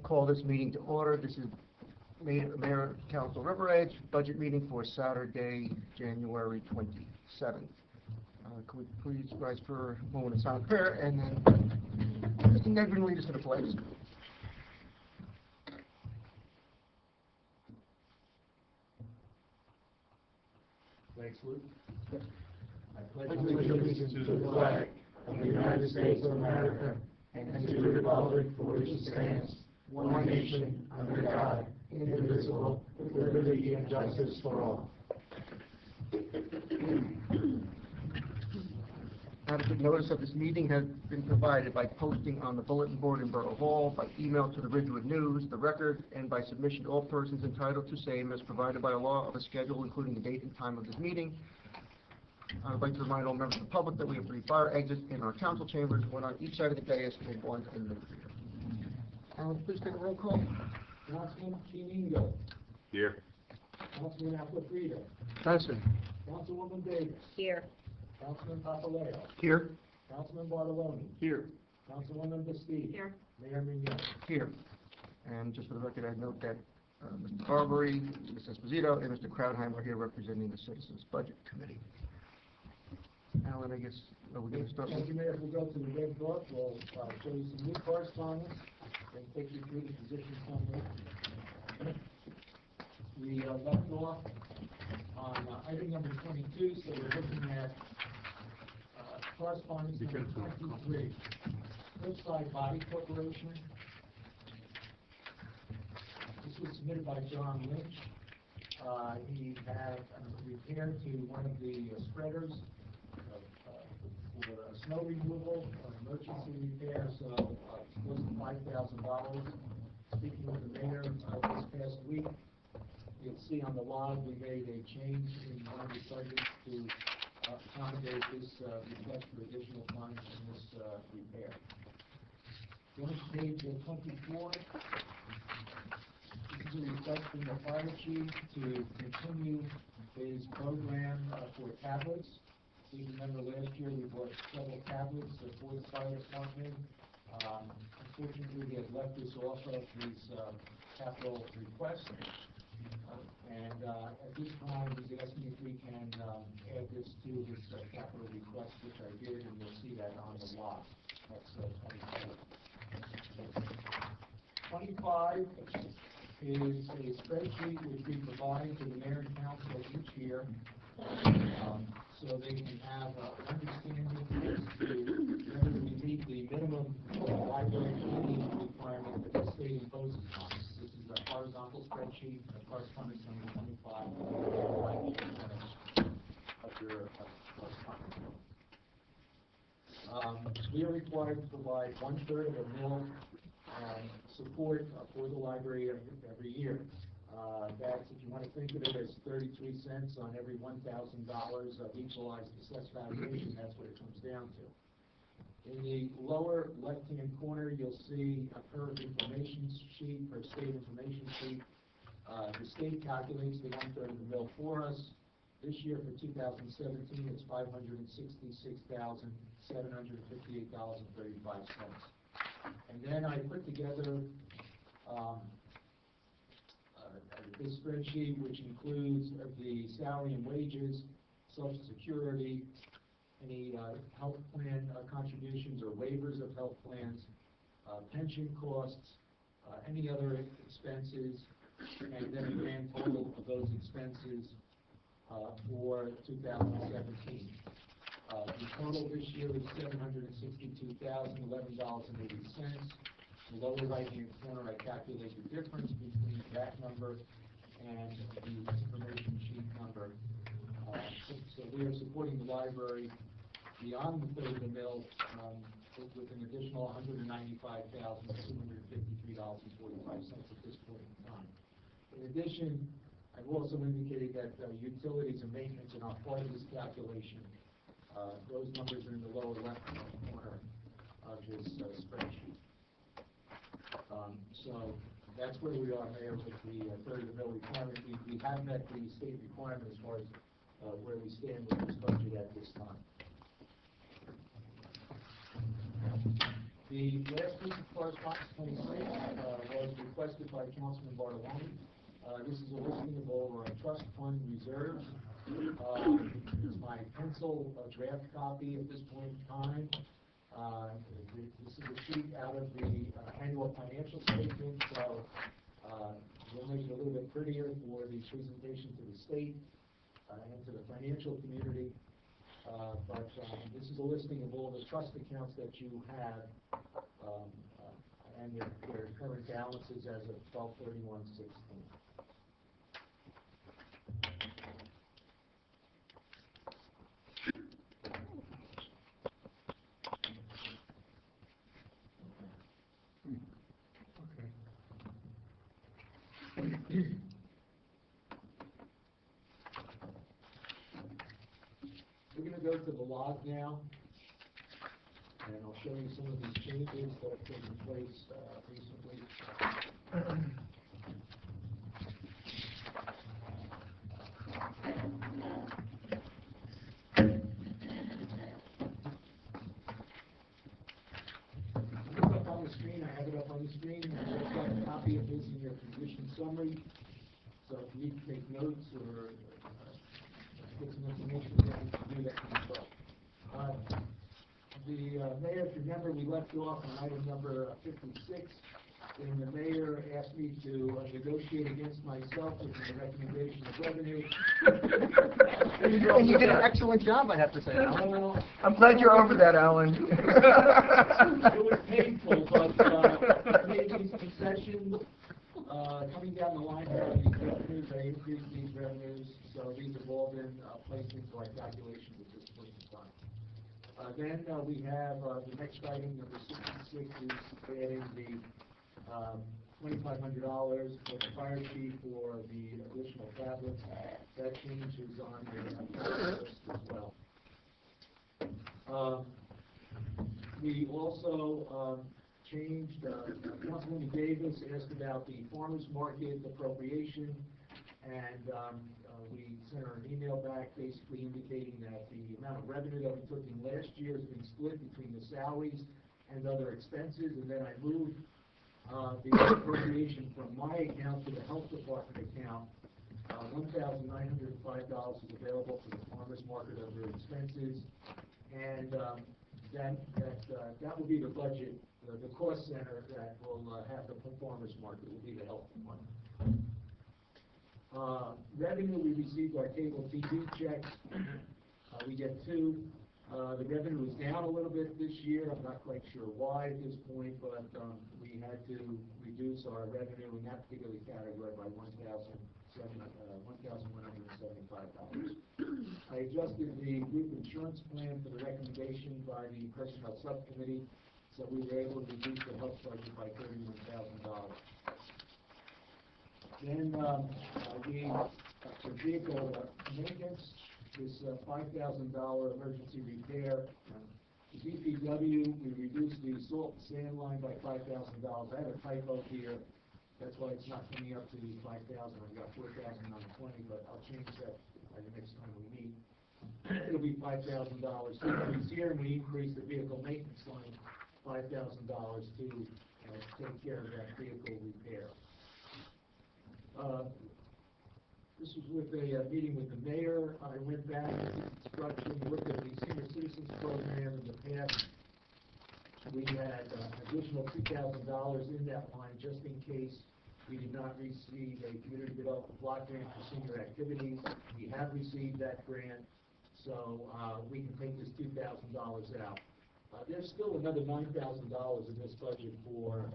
call this meeting to order. This is Mayor Council River Edge budget meeting for Saturday, January 27th. Could we please rise for a moment of silent prayer, and then Mr. Nedvin lead us to the pledge. Thanks, Luke. Yes. I pledge allegiance to the flag of the United States of America and to the republic for which it stands, one nation, under God, indivisible, with liberty and justice for all. Adequate notice of this meeting has been provided by posting on the bulletin board in Borough Hall, by email to the Ridgewood News, the Record, and by submission to all persons entitled to same as provided by law of a schedule including the date and time of this meeting. I would like to remind all members of the public that we have 3 fire exits in our council chambers, 1 on each side of the dais and 1 in the rear. Please take a roll call. Councilman Chiningo. Here. Councilman Acquafrido. Tyson. Councilwoman Davis. Here. Councilman Papaleo. Here. Councilman Bartoloni. Here. Councilwoman Bastide. Here. Mayor Mignon. Here. And just for the record, I note that Mr. Barbary, Ms. Esposito, and Mr. Krautheim are here representing the Citizens Budget Committee. Alan, I guess, are we going to start? Thank you, Mayor. If we go to the red book, we'll show you some new correspondence and take you through the position summary. We left off on item number 22, so we're looking at correspondence number 23. Cliffside Body Corporation. This was submitted by John Lynch. He had repaired to one of the spreaders for snow removal, emergency repair, so it's close to $5,000. Speaking with the mayor this past week, you'll see on the log we made a change in one of the budgets to accommodate this request for additional funds in this repair. Going to page 24. This is a request from the fire chief to continue his program for tablets. You remember last year we bought several tablets for the fire department. Unfortunately, he has left this off of his capital request. And at this time, he's asking if we can add this to his capital request, which I did, and you'll see that on the lot. That's 24. 25 is a spreadsheet which we provide to the mayor and council each year. So they can have an understanding as to whether we meet the minimum library cleaning requirement that the state imposes on us. This is a horizontal spreadsheet, correspondence number 25 of your correspondence. We are required to provide 1/3 of a mill support for the library every year. That's, if you want to think of it as 33 cents on every $1,000 of equalized assessed valuation, that's what it comes down to. In the lower left-hand corner, you'll see a current information sheet, or state information sheet. The state calculates the 1/3 of the mill for us. This year for 2017, it's $566,758.35. And then I put together this spreadsheet, which includes the salary and wages, Social Security, any health plan contributions or waivers of health plans, pension costs, any other expenses, and then a grand total of those expenses for 2017. The total this year is $762,011.80. The lower right-hand corner, I calculate the difference between that number and the information sheet number. So we are supporting the library beyond the 1/3 of the mill with an additional $195,253.45 at this point in time. In addition, I've also indicated that utilities and maintenance are not part of this calculation. Those numbers are in the lower left corner of this spreadsheet. So that's where we are, Mayor, with the 1/3 of the mill requirement. We have met the state requirement as far as where we stand with this budget at this time. The last piece of correspondence, 26, was requested by Councilman Bartoloni. This is a listing of all our trust fund reserves. It's my pencil draft copy at this point in time. This is a sheet out of the annual financial statement, so we'll make it a little bit prettier for the presentation to the state and to the financial community. But this is a listing of all the trust accounts that you have and their current balances as of 12/31/16. We're going to go to the log now, and I'll show you some of these changes that have taken place recently. Look up on the screen. I have it up on the screen. I've got a copy of this in your condition summary. So if you need to take notes or get some information, then you can do that as well. The mayor, if you remember, we left off on item number 56, and the mayor asked me to negotiate against myself with the recommendation of revenue. And you did an excellent job, I have to say, Alan. Well, I'm glad you're over that, Alan. it was painful, but made these concessions. Coming down the line here, these revenues, I increased these revenues, so these have all been placed into our calculations at this point in time. Then we have the next item, number 66, is adding the $2,500 for the fire chief for the additional tablets. That change is on the list as well. We also changed, Councilwoman Davis asked about the farmer's market appropriation, and we sent her an email back basically indicating that the amount of revenue that we took in last year has been split between the salaries and other expenses, and then I moved the appropriation from my account to the health department account. $1,905 is available for the farmer's market under expenses, and that will be the budget. The cost center that will have the farmer's market will be the health department. Revenue, we received our cable TV checks. We get two. The revenue is down a little bit this year. I'm not quite sure why at this point, but we had to reduce our revenue in that particular category by $1,175. I adjusted the group insurance plan for the recommendation by the personnel subcommittee, so we were able to reduce the health budget by $31,000. Then for vehicle maintenance, this $5,000 emergency repair. The DPW, we reduced the salt and sand line by $5,000. I had a typo here. That's why it's not coming up to the 5,000. I've got 4,920, but I'll change that by the next time we meet. It'll be $5,000 increase here, and we increase the vehicle maintenance line $5,000 to take care of that vehicle repair. This was with a meeting with the mayor. I went back to construction, looked at the senior citizens program in the past. We had an additional $2,000 in that line just in case we did not receive a community development block grant for senior activities. We have received that grant, so we can take this $2,000 out. There's still another $9,000 in this budget for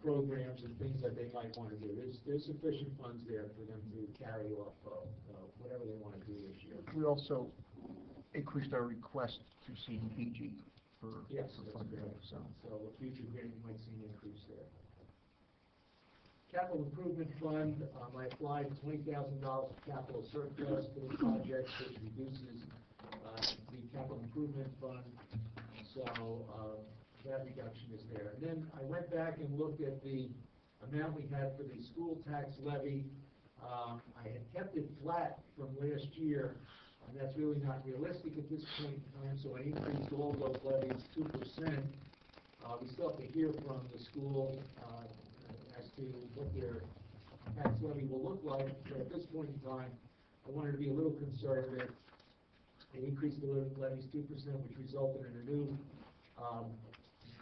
programs and things that they might want to do. There's sufficient funds there for them to carry off whatever they want to do this year. We also increased our request to CDBG for funding, so a future grant, you might see an increase there. Capital Improvement Fund, I applied $20,000 of capital surplus for the project, which reduces the Capital Improvement Fund, so that reduction is there. And then I went back and looked at the amount we had for the school tax levy. I had kept it flat from last year, and that's really not realistic at this point in time, so I increased all those levies 2%. We still have to hear from the school, as to what their tax levy will look like, but at this point in time, I wanted to be a little conservative. They increased the levies 2%, which resulted in a new,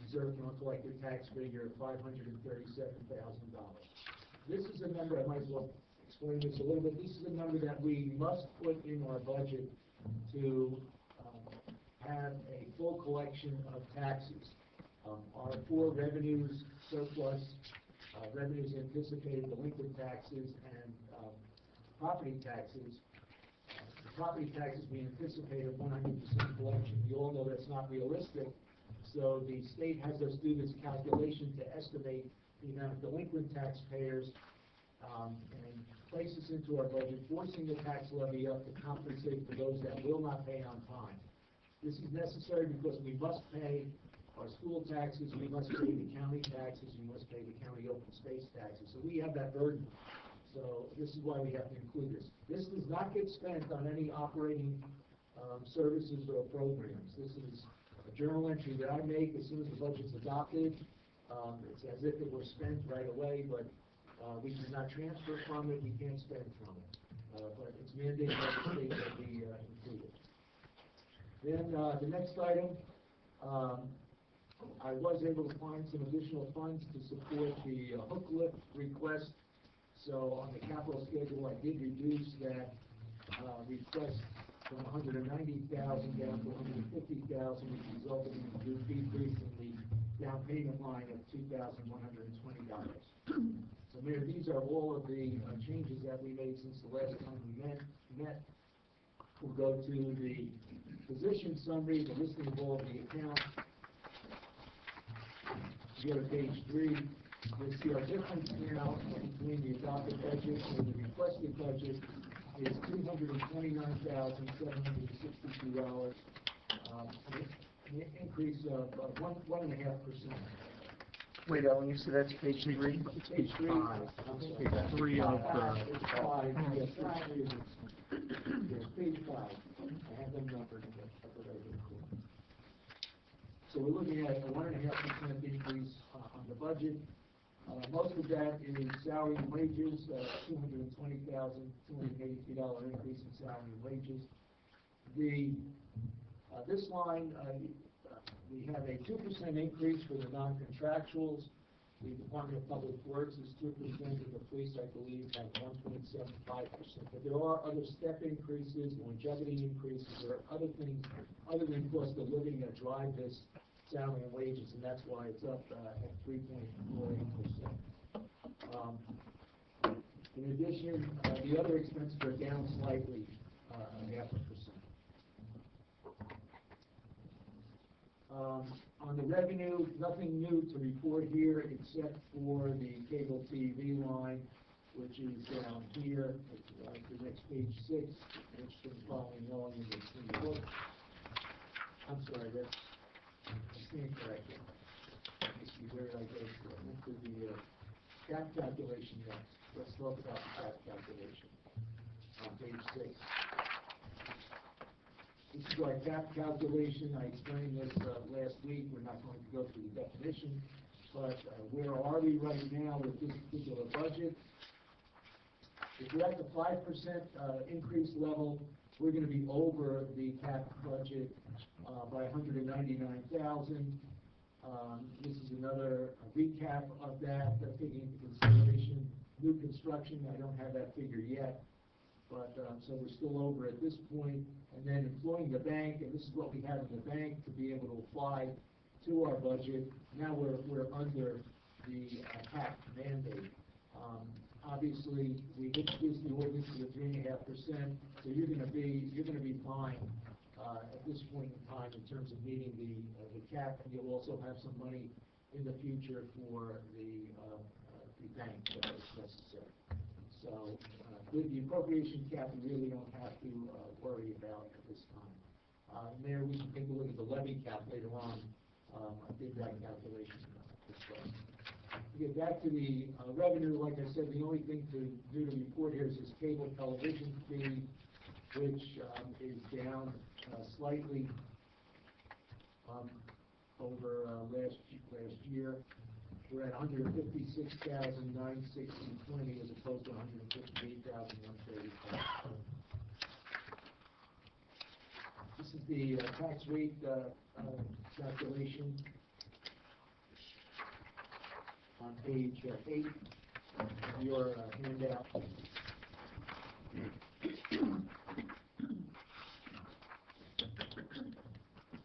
reserved non-collected tax figure of $537,000. This is a number, I might as well explain this a little bit, this is a number that we must put in our budget to have a full collection of taxes. Our four revenues, surplus, revenues anticipated, delinquent taxes, and property taxes. The property taxes we anticipate a 100% collection. We all know that's not realistic, so the state has us do this calculation to estimate the amount of delinquent taxpayers and place this into our budget, forcing the tax levy up to compensate for those that will not pay on time. This is necessary because we must pay our school taxes, we must pay the county taxes, we must pay the county open space taxes. So we have that burden. So this is why we have to include this. This does not get spent on any operating services or programs. This is a journal entry that I make as soon as the budget's adopted. It's as if it were spent right away, but we cannot transfer from it, we can't spend from it. But it's mandated by the state that we include it. Then the next item, I was able to find some additional funds to support the hook lift request. So on the capital schedule, I did reduce that request from $190,000 down to $150,000, which resulted in a decrease in the down payment line of $2,120. So Mayor, these are all of the changes that we made since the last time we met. We'll go to the position summary, the listing of all of the accounts. If you go to page 3, you'll see our difference now between the adopted budget and the requested budget is $229,762, an increase of 1.5%. Wait, Ellen, you said that's page 3? Page 3. Page 3 of the... It's 5, yes, page 5. I have them numbered. So we're looking at a 1.5% increase on the budget. Most of that is salary and wages, $220,283 increase in salary and wages. This line, we have a 2% increase for the non-contractuals. The Department of Public Works is 2%, and the police, I believe, have 1.75%. But there are other step increases, longevity increases, there are other things other than cost of living that drive this salary and wages, and that's why it's up at 3.48%. In addition, the other expenses are down slightly, 0.5%. On the revenue, nothing new to report here except for the cable TV line, which is down here, the next page 6, which is following along in the book. I'm sorry, that's incorrect. Let's see, where did I go to the cap calculation next. Let's talk about the cap calculation on page 6. This is our cap calculation. I explained this last week. We're not going to go through the definition, but where are we right now with this particular budget? If we're at the 5% increase level, we're going to be over the cap budget by $199,000. This is another recap of that, taking into consideration new construction. I don't have that figure yet, but so we're still over at this point. And then employing the bank, and this is what we have in the bank to be able to apply to our budget. Now we're under the cap mandate. Obviously, we introduced the ordinance to the 3.5%, so you're going to be fine at this point in time in terms of meeting the cap, and you'll also have some money in the future for the bank that is necessary. So with the appropriation cap, we really don't have to worry about at this time. Mayor, we can take a look at the levy cap later on. I did that calculation this way. To get back to the revenue, like I said, the only thing to do to report here is this cable television fee, which is down slightly over last year. We're at 156,960.20 as opposed to 158,135. This is the tax rate calculation on page 8 of your handout.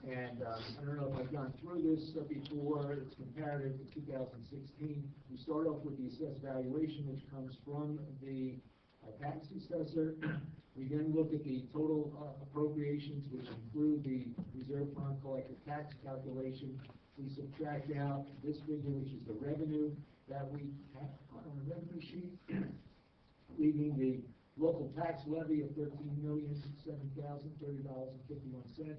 And I don't know if I've gone through this before. It's comparative to 2016. We start off with the assessed valuation, which comes from the tax assessor. We then look at the total appropriations, which include the reserve for uncollected tax calculation. We subtract out this figure, which is the revenue that we have on the revenue sheet, leaving the local tax levy of $13,007,030.51.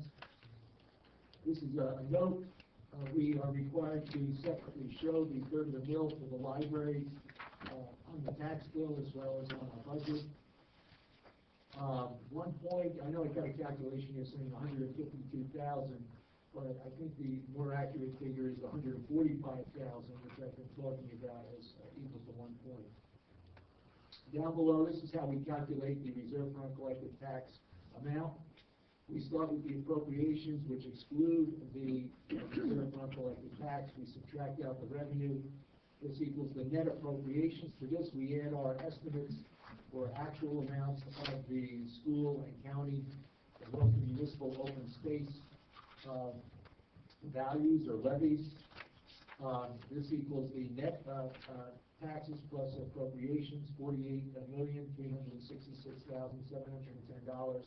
This is a note. We are required to separately show the third of the mill for the library on the tax bill as well as on our budget. One point, I know I got a calculation here saying 152,000, but I think the more accurate figure is 145,000, which I've been talking about as equal to 1 point. Down below, this is how we calculate the reserve for uncollected tax amount. We start with the appropriations, which exclude the reserve for uncollected tax. We subtract out the revenue. This equals the net appropriations. To this, we add our estimates for actual amounts of the school and county as well as the municipal open space values or levies. This equals the net taxes plus appropriations, $48,366,710.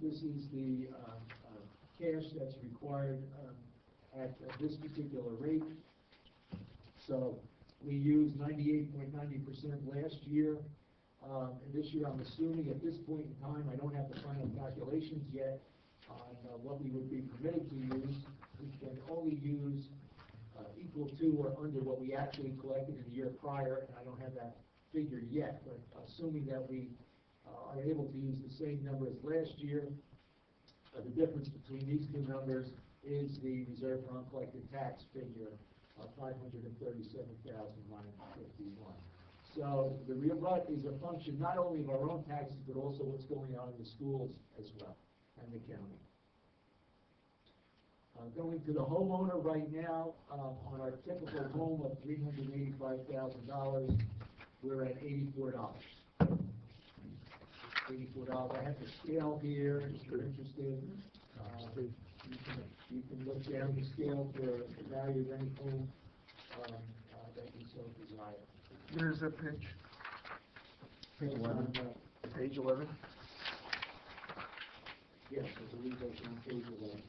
This is the cash that's required at this particular rate. So we used 98.90% last year. And this year, I'm assuming at this point in time, I don't have the final calculations yet on what we would be permitted to use. We can only use equal to or under what we actually collected in the year prior, and I don't have that figure yet, but assuming that we are able to use the same number as last year, the difference between these two numbers is the reserve for uncollected tax figure of $537,951. So the real rut is a function not only of our own taxes, but also what's going on in the schools as well, and the county. Going to the homeowner right now, on our typical home of $385,000, we're at $84. $84. I have the scale here, if you're interested. You can look down the scale for the value of any home that you so desire. Where's that page? Page 11. Page 11? Yes, I believe that's on page 11.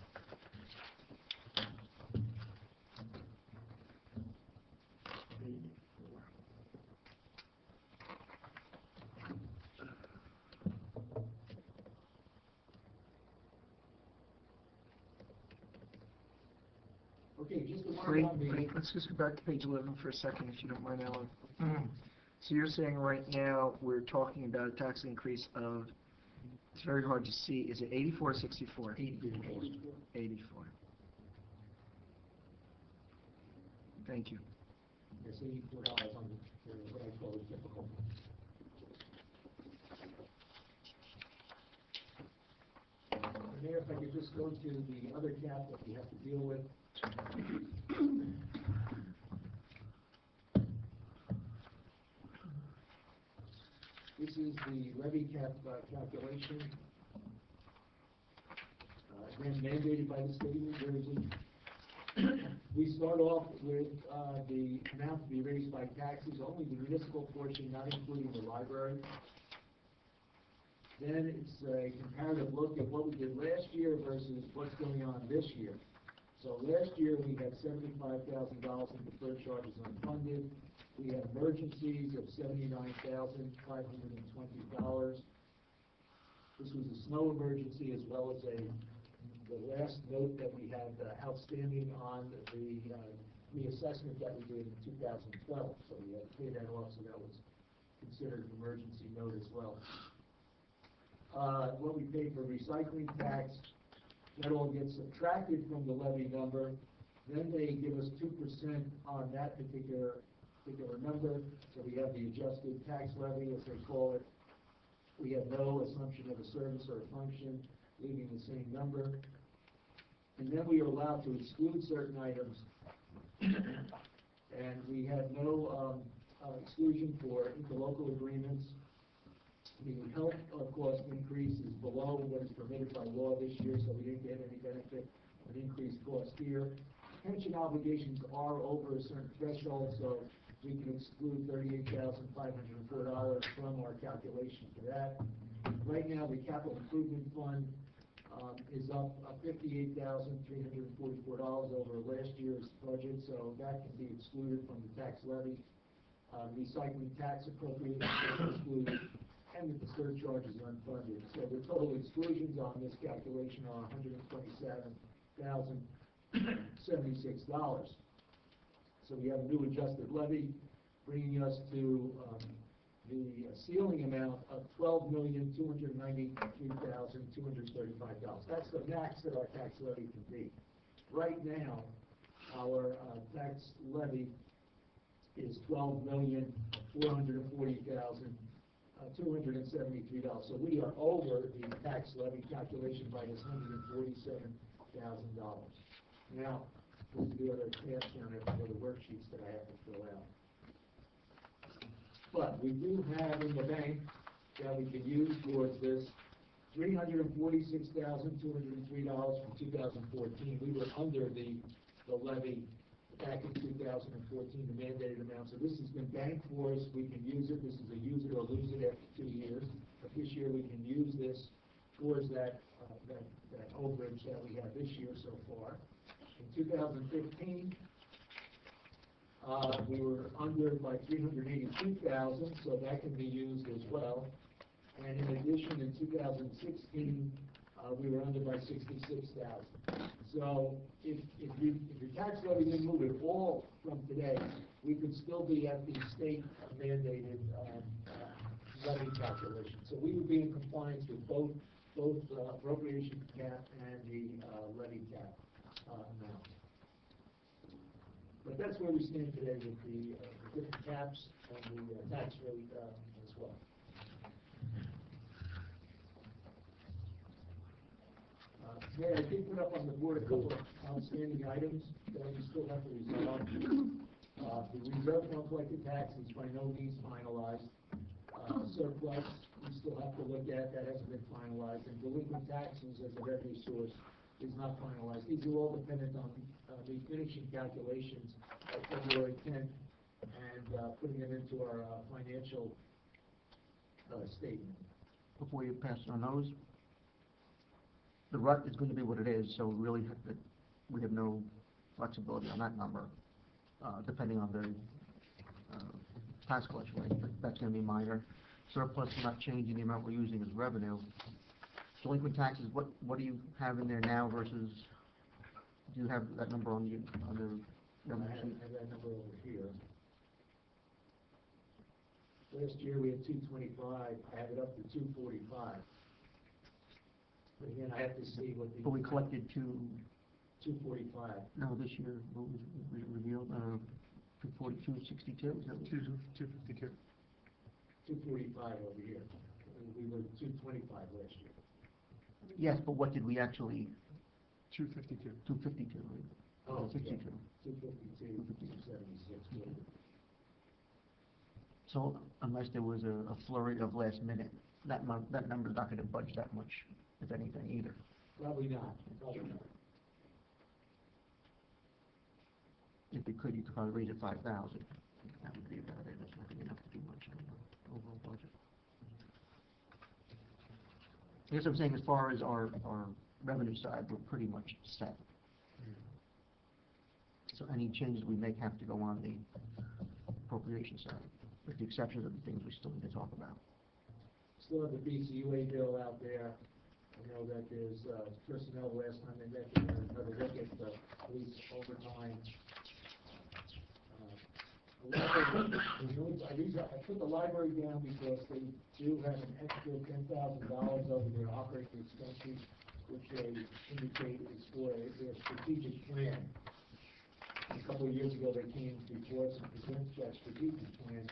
Okay, just the one on the... Wait, let's just go back to page 11 for a second, if you don't mind, Alan. So you're saying right now, we're talking about a tax increase of, it's very hard to see, is it 84 or 64? 84. Thank you. Yes, $84 on what I call the typical. Mayor, if I could just go to the other cap that we have to deal with. This is the levy cap calculation, again mandated by the state of New Jersey. We start off with the amount to be raised by taxes, only the municipal portion, not including the library. Then it's a comparative look at what we did last year versus what's going on this year. So last year we had $75,000 in deferred charges unfunded. We had emergencies of $79,520. This was a snow emergency as well as the last note that we had outstanding on the reassessment that we did in 2012. So we had to pay that off, so that was considered an emergency note as well. What we paid for recycling tax, That all gets subtracted from the levy number, then they give us 2% on that particular number, so we have the adjusted tax levy, as they call it. We have no assumption of a service or a function, leaving the same number. And then we are allowed to exclude certain items, and we had no exclusion for interlocal agreements. The health cost increase is below what is permitted by law this year, so we didn't get any benefit of increased cost here. Pension obligations are over a certain threshold, so we can exclude $38,504 from our calculation for that. Right now, the capital improvement fund is up $58,344 over last year's budget, so that can be excluded from the tax levy. Recycling tax appropriations are excluded, and the surcharge is unfunded. So the total exclusions on this calculation are $127,076. So we have a new adjusted levy, bringing us to the ceiling amount of $12,293,235. That's the max that our tax levy can be. Right now, our tax levy is $12,440,273. So we are over the tax levy calculation by this $147,000. Now, this is the other cash down there for the worksheets that I have to fill out. But we do have in the bank that we can use towards this $346,203 from 2014. We were under the levy back in 2014, the mandated amount. So this has been banked for us. We can use it. This is a use it or lose it after 2 years. But this year we can use this towards that overage that we have this year so far. In 2015, we were under by $382,000, so that can be used as well. And in addition, in 2016, we were under by $66,000. So if your tax levy didn't move at all from today, we could still be at the state mandated levy calculation. So we would be in compliance with both appropriation cap and the levy cap amount. But that's where we stand today with the different caps and the tax rate as well. Mayor, I did put up on the board a couple of outstanding items that we still have to resolve. The reserve fund collected tax is by no means finalized. Surplus, we still have to look at, that hasn't been finalized. And delinquent taxes as a revenue source is not finalized. These are all dependent on the finishing calculations of February 10th and putting them into our financial statement. Before you pass on those, the RUT is going to be what it is, so really we have no flexibility on that number, depending on the tax collection rate. That's going to be minor. Surplus will not change in the amount we're using as revenue. Delinquent taxes, what do you have in there now versus, do you have that number on the revenue sheet? I have that number over here. Last year we had 225, I have it up to 245. But again, I have to see what the... But we collected 245. No, this year, what was revealed, 242.62, is that what? 252. 245 over here. We were 225 last year. Yes, but what did we actually, 252. 252, right? Oh, 62. 252, 276. So unless there was a flurry of last minute, that number's not going to budge that much, if anything, either. Probably not, probably not. If you could probably raise it 5,000. That would be about it. That's not going to be enough to do much on the overall budget. I guess I'm saying as far as our revenue side, we're pretty much set. So any changes we make have to go on the appropriation side, with the exception of the things we still need to talk about. Still have the BCUA bill out there. I know that there's personnel last time they met, another look at the police overtime. I put the library down because they do have an extra $10,000 over their operating expenses which they indicate is for their strategic plan. A couple of years ago, they came before us and presented that strategic plan.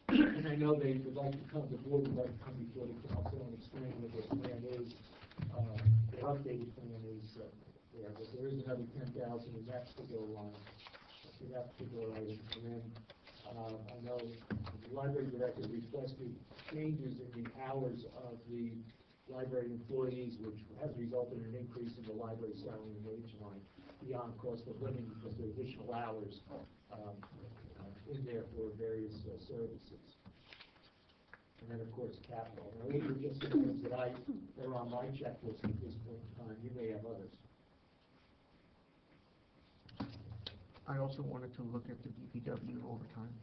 And I know they would like to come, the board would like to come before the council and explain what their plan is. Their updated plan is there, but there is another 10,000 in that particular line, in that particular item. And then I know the library director requested changes in the hours of the library employees, which has resulted in an increase in the library salary and wage line beyond cost of living because there are additional hours in there for various services. And then, of course, capital. Now, these are just some things that are on my checklist at this point in time. You may have others. I also wanted to look at the DPW overtime.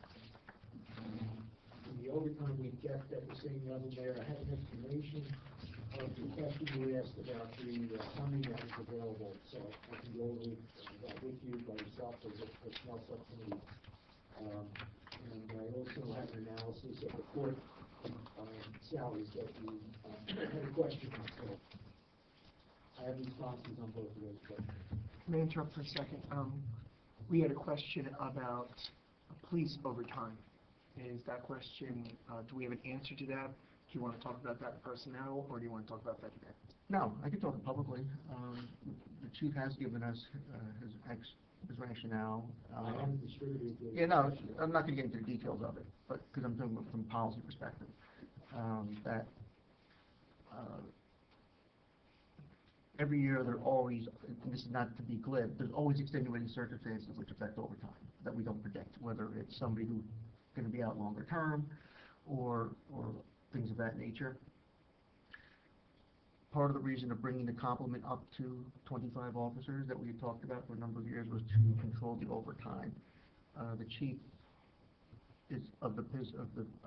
In the overtime, we kept at the same level there. I have an explanation of the question you asked about the funding that is available, so I can go over that with you by yourself as a personnel subcommittee. And I also have an analysis of the court salaries that you had a question on. So I have responses on both of those questions. May I interrupt for a second? We had a question about police overtime. Is that question, do we have an answer to that? Do you want to talk about that in personnel, or do you want to talk about that here? No, I can talk publicly. The chief has given us his rationale. I haven't distributed those. Yeah, no, I'm not going to get into the details of it, but because I'm talking from a policy perspective, that every year there always, and this is not to be glib, there's always extenuating circumstances which affect overtime that we don't predict, whether it's somebody who's going to be out longer term or things of that nature. Part of the reason of bringing the complement up to 25 officers that we had talked about for a number of years was to control the overtime. The chief is of the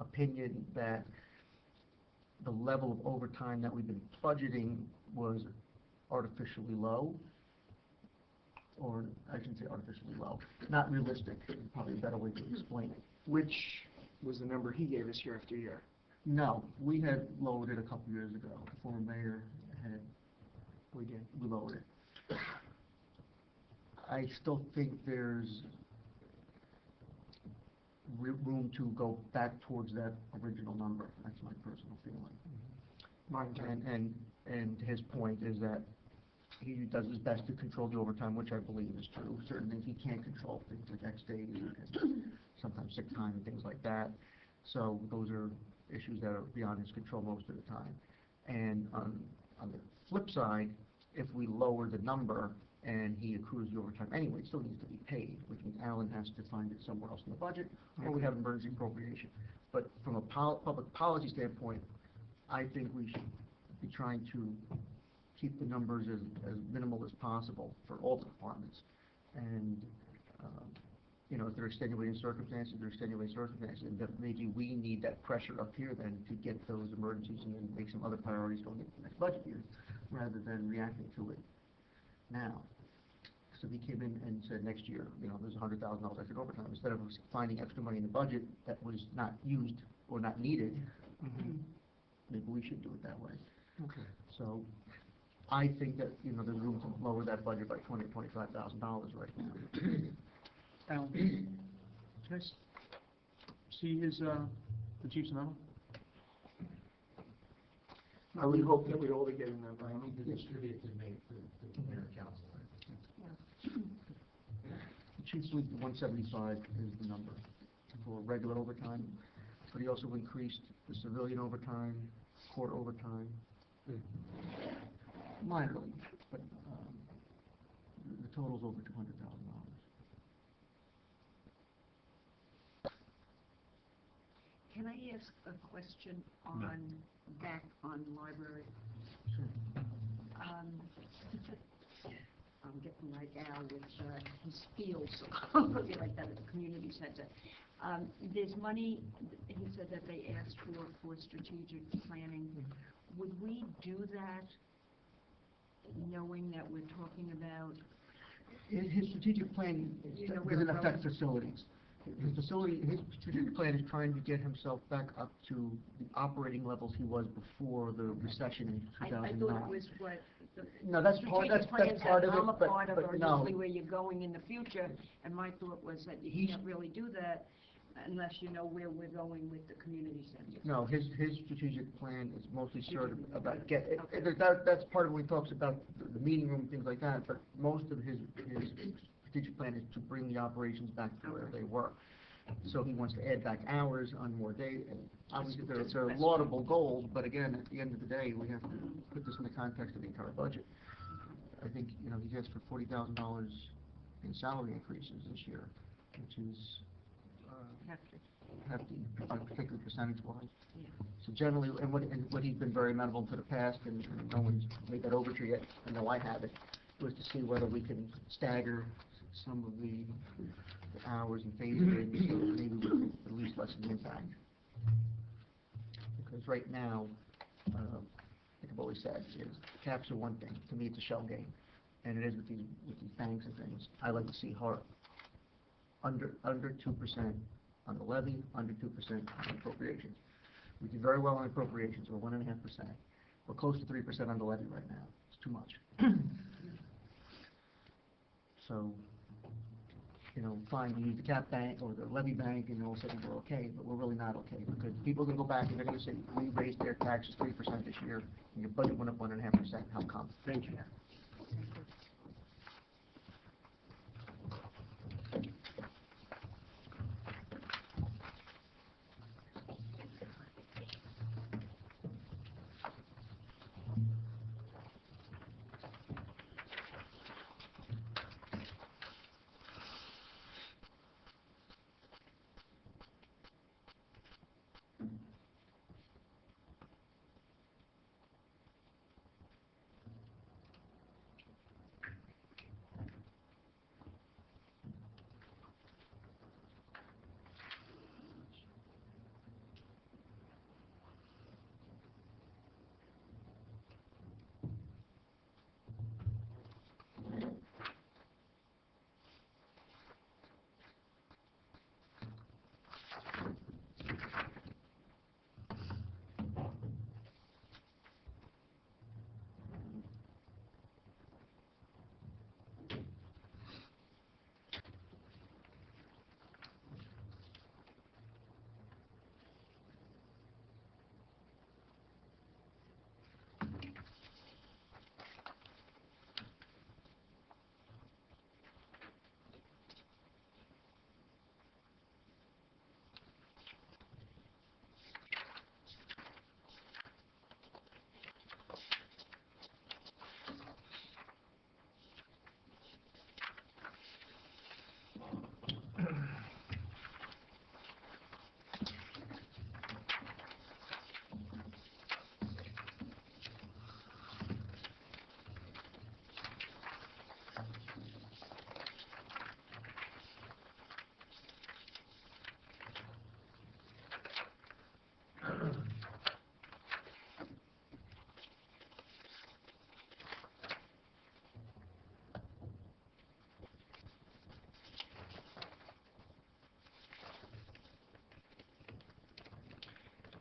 opinion that the level of overtime that we've been budgeting was artificially low, or I shouldn't say artificially low, not realistic, is probably a better way to explain it. Which was the number he gave us year after year? No, we had lowered it a couple years ago. The former mayor had, we lowered it. I still think there's room to go back towards that original number. That's my personal feeling. Mine too. And his point is that he does his best to control the overtime, which I believe is true. Certain things he can't control, things like X days and sometimes sick time and things like that. So those are issues that are beyond his control most of the time. And on the flip side, if we lower the number and he accrues the overtime anyway, it still needs to be paid, which means Alan has to find it somewhere else in the budget, or we have emergency appropriation. But from a public policy standpoint, I think we should be trying to keep the numbers as minimal as possible for all the departments. And you know, if there are extenuating circumstances, and that maybe we need that pressure up here then to get those emergencies and then make some other priorities going into the next budget year, rather than reacting to it now. So he came in and said next year, you know, there's $100,000 extra overtime. Instead of finding extra money in the budget that was not used or not needed, maybe we should do it that way. Okay. So I think that, you know, there's room to lower that budget by $20,000 to $25,000 right now. Alan, can I see his, the chief's memo? I would hope that we'd all be getting that. I need to distribute it to the mayor and council. The chief's league 175 is the number for regular overtime, but he also increased the civilian overtime, court overtime, minorly, but the total's over $200,000. Can I ask a question on, back on library? Sure. I'm getting like Al with his fields, I'll be like that at the community center. There's money, he said that they asked for strategic planning. Would we do that knowing that we're talking about? His strategic plan You know where doesn't we're affect going? facilities. His strategic plan is trying to get himself back up to the operating levels he was before the recession in I 2009. thought it was what No, that's part, strategic that's plans part that of it, I'm a part of, but or no. usually where you're going in the future, and my thought was that you He's- can't really do that unless you know where we're going with the community center. No, his strategic plan is mostly sort of about Okay. that's part of when he talks about the meeting room, things like that, but most of his strategic plan is to bring the operations back to where they were. So he wants to add back hours on more days, and obviously they're laudable goals, but again, at the end of the day, we have to put this in the context of the entire budget. I think, you know, he's asked for $40,000 in salary increases this year, which is, hefty, particularly percentage-wise. Yeah. So generally, and what he's been very amenable to the past, and no one's made that overture yet, I know I haven't, was to see whether we can stagger some of the hours and phase it in, so maybe we can at least lessen the impact. Because right now, like I've always said, is caps are one thing, to me it's a shell game, and it is with these banks and things. I like to see under 2% on the levy, under 2% on appropriations. We do very well on appropriations, we're 1.5%. We're close to 3% on the levy right now. It's too much. So, you know, fine, we use the cap bank or the levy bank, and all of a sudden we're okay, but we're really not okay, because people are gonna go back and they're gonna say, we raised their taxes 3% this year, and your budget went up 1.5%, how come? Thank you.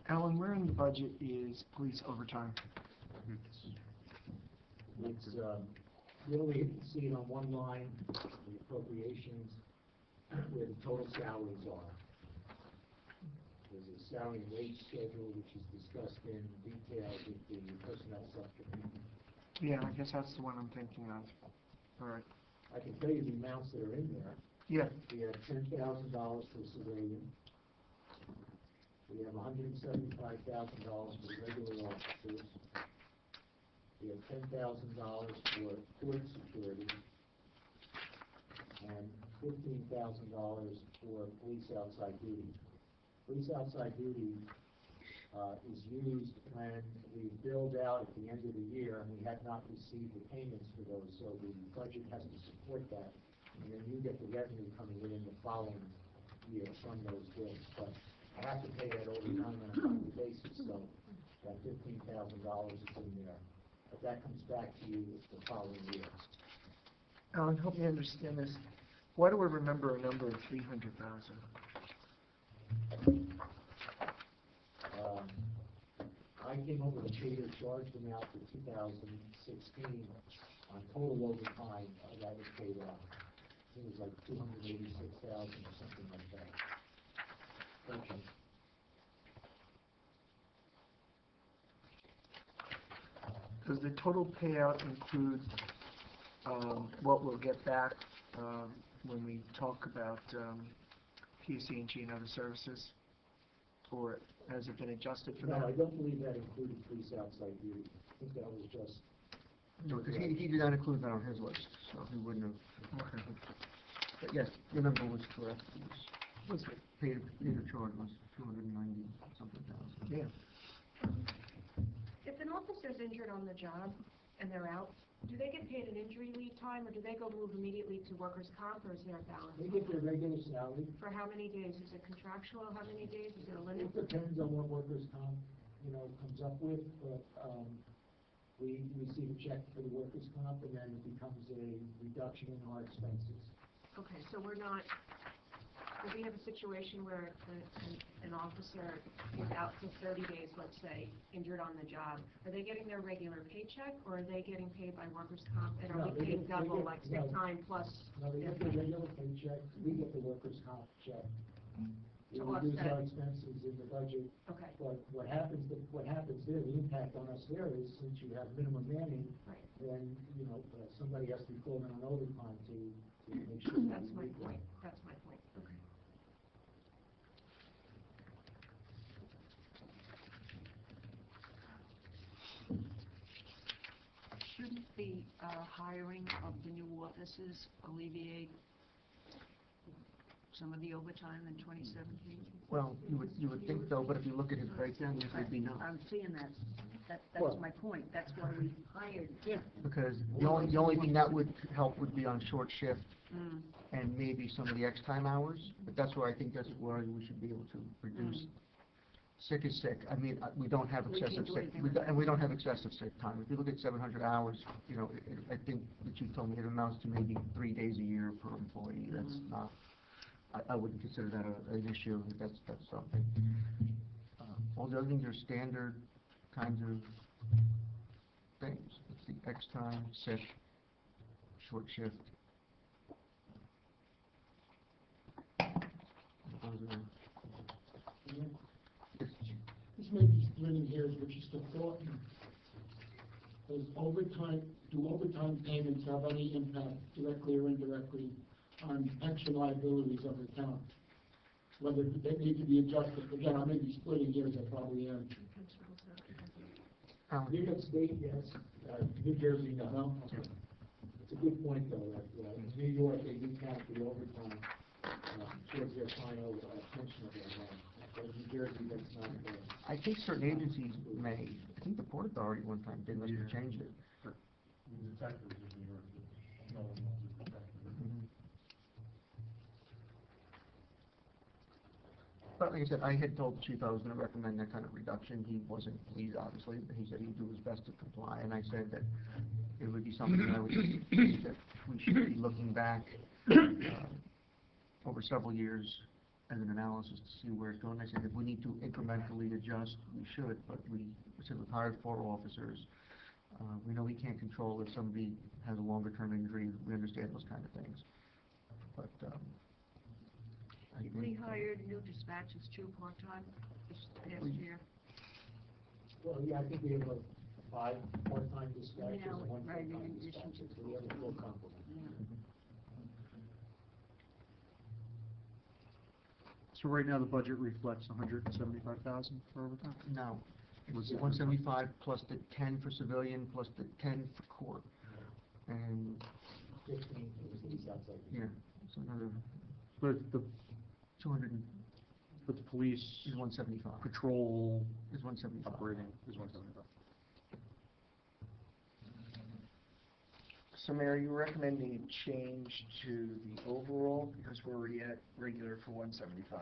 Alan, where in the budget is police overtime? It's, really, you can see it on one line, the appropriations, where the total salaries are. There's a salary and wage schedule, which is discussed in detail with the personnel subcommittee. Yeah, I guess that's the one I'm thinking of. All right. I can tell you the amounts that are in there. Yeah, We have $10,000 for civilian. We have $175,000 for regular officers. We have $10,000 for court security. And $15,000 for police outside duty. Police outside duty, is used when we build out at the end of the year and we have not received the payments for those, so the budget has to support that. And then you get the revenue coming in the following year from those bills. But I have to pay that overtime on a monthly basis, so that $15,000 is in there. But that comes back to you the following year. Alan, help me understand this. Why do I remember a number of 300,000? I came up with a figure, charged amount for 2016 on total overtime that was paid out. I think it was like 286,000 or something like that. Okay. Does the total payout include what we'll get back when we talk about PSE&G and other services? Or has it been adjusted for No, I that? don't believe that included police outside duty. I think that was just, No, because he did not include that on his list, so he wouldn't have. Okay. But yes, your number was correct. It What's it? was paid charge was 290 something thousand. Yeah. If an officer's injured on the job and they're out, do they get paid an injury leave time, or do they go move immediately to workers' comp, or is there a balance? they get their regular salary. For how many days? Is it contractual? How many days? Is it a limit? It depends on what workers' comp, comes up with, but, we receive a check for the workers' comp, and then it becomes a reduction in our expenses. Okay, so we're not, if we have a situation where an officer is out for 30 days, let's say, injured on the job, are they getting their regular paycheck, or are they getting paid by workers' comp? And are No, we they paying get- they double, get- like sick no. time plus? Now, they get their regular paycheck, we get the workers' comp check. We To reduce offset. our expenses in the budget, Okay, but what happens there, the impact on us there is, since you have minimum manning, right. then, somebody has to be called in on overtime to make sure. that That's we my meet that. point. That's my point. Okay. Shouldn't the hiring of the new offices alleviate some of the overtime in 2017? Well, you would think though, but if you look at his breakdown, yes, it'd be no. I'm seeing that. That's Well- my point. That's why we hired. Because the only thing that would help would be on short shift Mm. and maybe some of the X-time hours, but that's where I think that's where we should be able to reduce. Sick is sick. I mean, we don't have We can't excessive do sick, anything we with don't- that. and we don't have excessive sick time. If you look at 700 hours, I think that you told me it amounts to maybe 3 days a year per employee. That's not, I wouldn't consider that an issue. That's something. All the other things are standard kinds of things. It's the X-time, sick, short shift. Those are- This may be splitting hairs, but just a thought. Does overtime payments have any impact, directly or indirectly, on pension liabilities of the town? Whether they need to be adjusted, again, I may be splitting hairs, I probably am. New York State, yes, New Jersey, no. No? Okay. It's a good point, though, that, in New York, they do count the overtime, towards their final, pension of their loan. But in New Jersey, that's not, I think certain agencies may. I think the Port Authority one time did, unless we changed it. Mhm. But like I said, I had told the chief I was gonna recommend that kind of reduction. He wasn't pleased, obviously, but he said he'd do his best to comply, and I said that it would be something that I would think that we should be looking back, over several years as an analysis to see where it's going. I said if we need to incrementally adjust, we should, but we said we've hired 4 officers. We know we can't control if somebody has a longer-term injury. We understand those kind of things. But, I Did think, we hire new dispatchers too, part-time, this past We- year? well, yeah, I think we have 5 part-time dispatchers Yeah, and 1 right, in full-time addition dispatcher, to so we have a full complement. So right now, the budget reflects 175,000 for overtime? no, it was 175 plus the 10 for civilian plus the 10 for court. And, 15 for the police outside. yeah, so another But the 200 But the police is 175. patrol Is 175. operating is 175. So Mayor, you recommending a change to the overall, because we're already at regular for 175?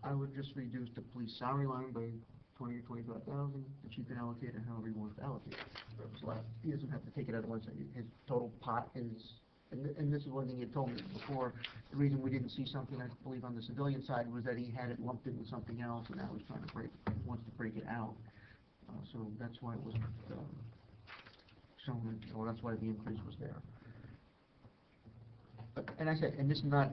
I would just reduce the police salary line by 20 or 25,000, that you can allocate it however you want to allocate it. Whatever's left. He doesn't have to take it out of one side. His total pot is and this is one thing you told me before, the reason we didn't see something, I believe, on the civilian side was that he had it lumped in with something else, and now he's trying to wants to break it out. So that's why it was, shown, or that's why the increase was there. But, and I said, and this is not,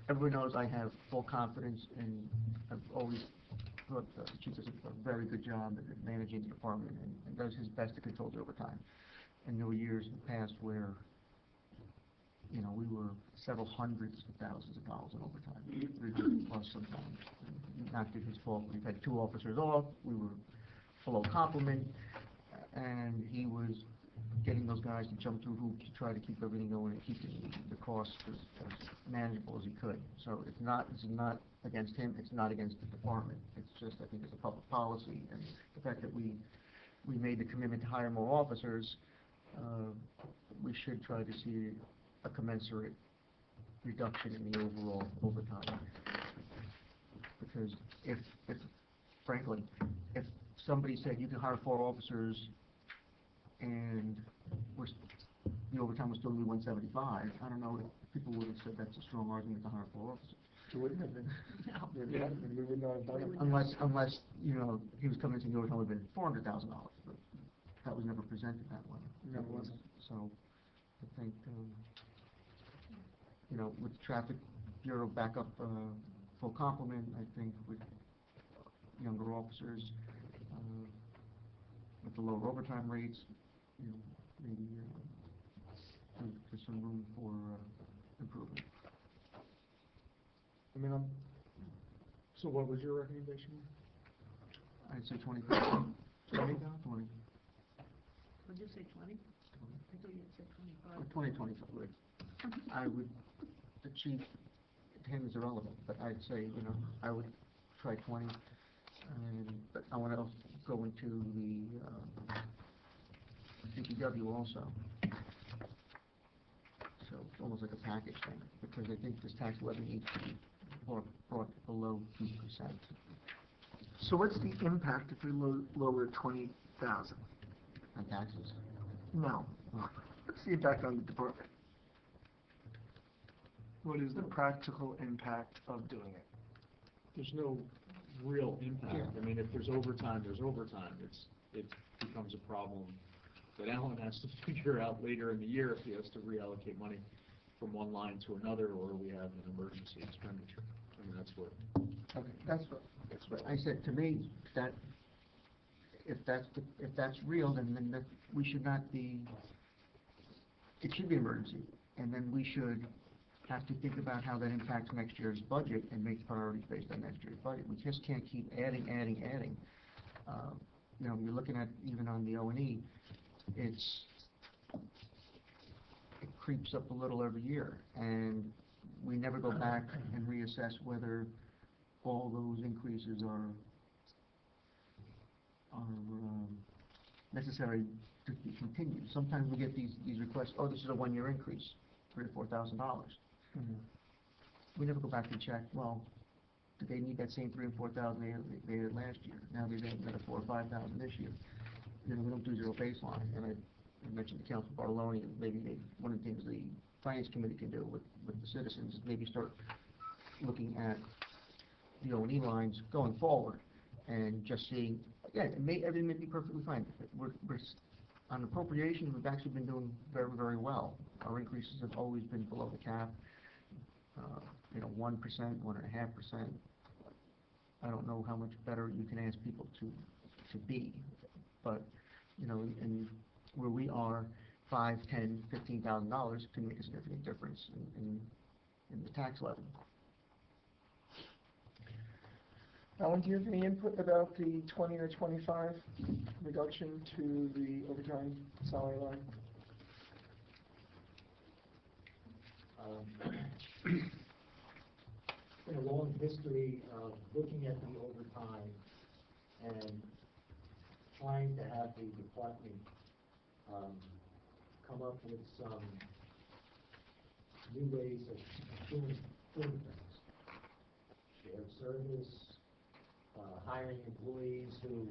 everyone knows I have full confidence, and I've always thought the chief does a very good job at managing the department, and does his best to control the overtime. And there were years in the past where, you know, we were several hundreds of thousands of dollars in overtime, 300 plus sometimes. And not his fault. We've had 2 officers off, we were below complement, and he was getting those guys to jump through hoops to try to keep everything going and keep the costs as manageable as he could. So this is not against him, it's not against the department. It's just, I think, it's a public policy, and the fact that we made the commitment to hire more officers, we should try to see a commensurate reduction in the overall overtime. Because if frankly, if somebody said you can hire 4 officers and the overtime was still only 175, I don't know if people would have said that's a strong argument to hire 4 officers. It wouldn't have been. No. We would not have done it. Unless, you know, he was coming to the overtime would have been $400,000, but that was never presented that way. No, it wasn't. So, I think, you know, with traffic bureau back up, full complement, I think with younger officers, with the lower overtime rates, you know, maybe, there's some room for, improvement. I mean, so what was your recommendation? I'd say 20. 20? 20. Would you say 20? I thought you said 25. 20, 25. I would, the chief, to him is irrelevant, but I'd say, you know, I would try 20, but I want to go into the DPW also. So it's almost like a package thing, because I think this tax levy needs to be brought below 2%. So what's the impact if we lower 20,000? On taxes. No. What's the impact on the department? What is the practical impact of doing it? There's no real impact. Yeah. I mean, if there's overtime, there's overtime. It becomes a problem that Alan has to figure out later in the year if he has to reallocate money from one line to another, or we have an emergency expenditure. I mean, that's what. Okay, that's what I said. To me, that if that's real, then we should not be. It should be an emergency, and then we should have to think about how that impacts next year's budget and make priorities based on next year's budget. We just can't keep adding. You know, you're looking at even on the O&E, it creeps up a little every year, and we never go back and reassess whether all those increases are necessary to be continued. Sometimes we get these requests, oh, this is a 1-year increase, $3,000 or $4,000. Mm-hmm. We never go back and check, well, did they need that same $3,000 or $4,000 they had last year? Now they've got another $4,000 or $5,000 this year. You know, we don't do zero baseline, and I mentioned to Councilman Bartoloni, maybe one of the things the Finance Committee can do with the citizens is maybe start looking at the O&E lines going forward, and just seeing, yeah, everything may be perfectly fine. We're on appropriation, we've actually been doing very, very well. Our increases have always been below the cap, you know, 1%, 1.5%. I don't know how much better you can ask people to be, but, you know, and where we are, $5,000, $10,000, $15,000 can make a significant difference in the tax levy. Alan, do you have any input about the 20 or 25 reduction to the overtime salary line? Been a long history of looking at the overtime and trying to have the department come up with some new ways of doing things. Shared service, hiring employees who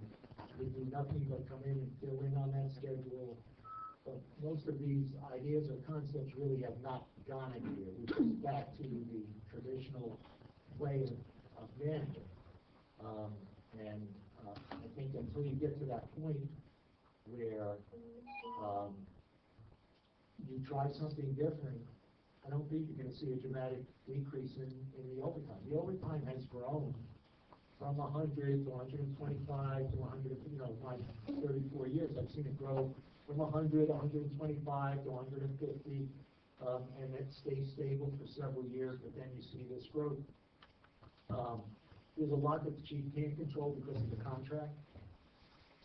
would do nothing but come in and fill in on that schedule, But most of these ideas or concepts really have not gone anywhere, which is back to the traditional way of managing. And I think until you get to that point where you try something different, I don't think you're gonna see a dramatic decrease in the overtime. The overtime has grown from 100 to 125 to 100, my 34 years, I've seen it grow from 100, 125 to 150, and it stays stable for several years, but then you see this growth. There's a lot that the chief can't control because of the contract.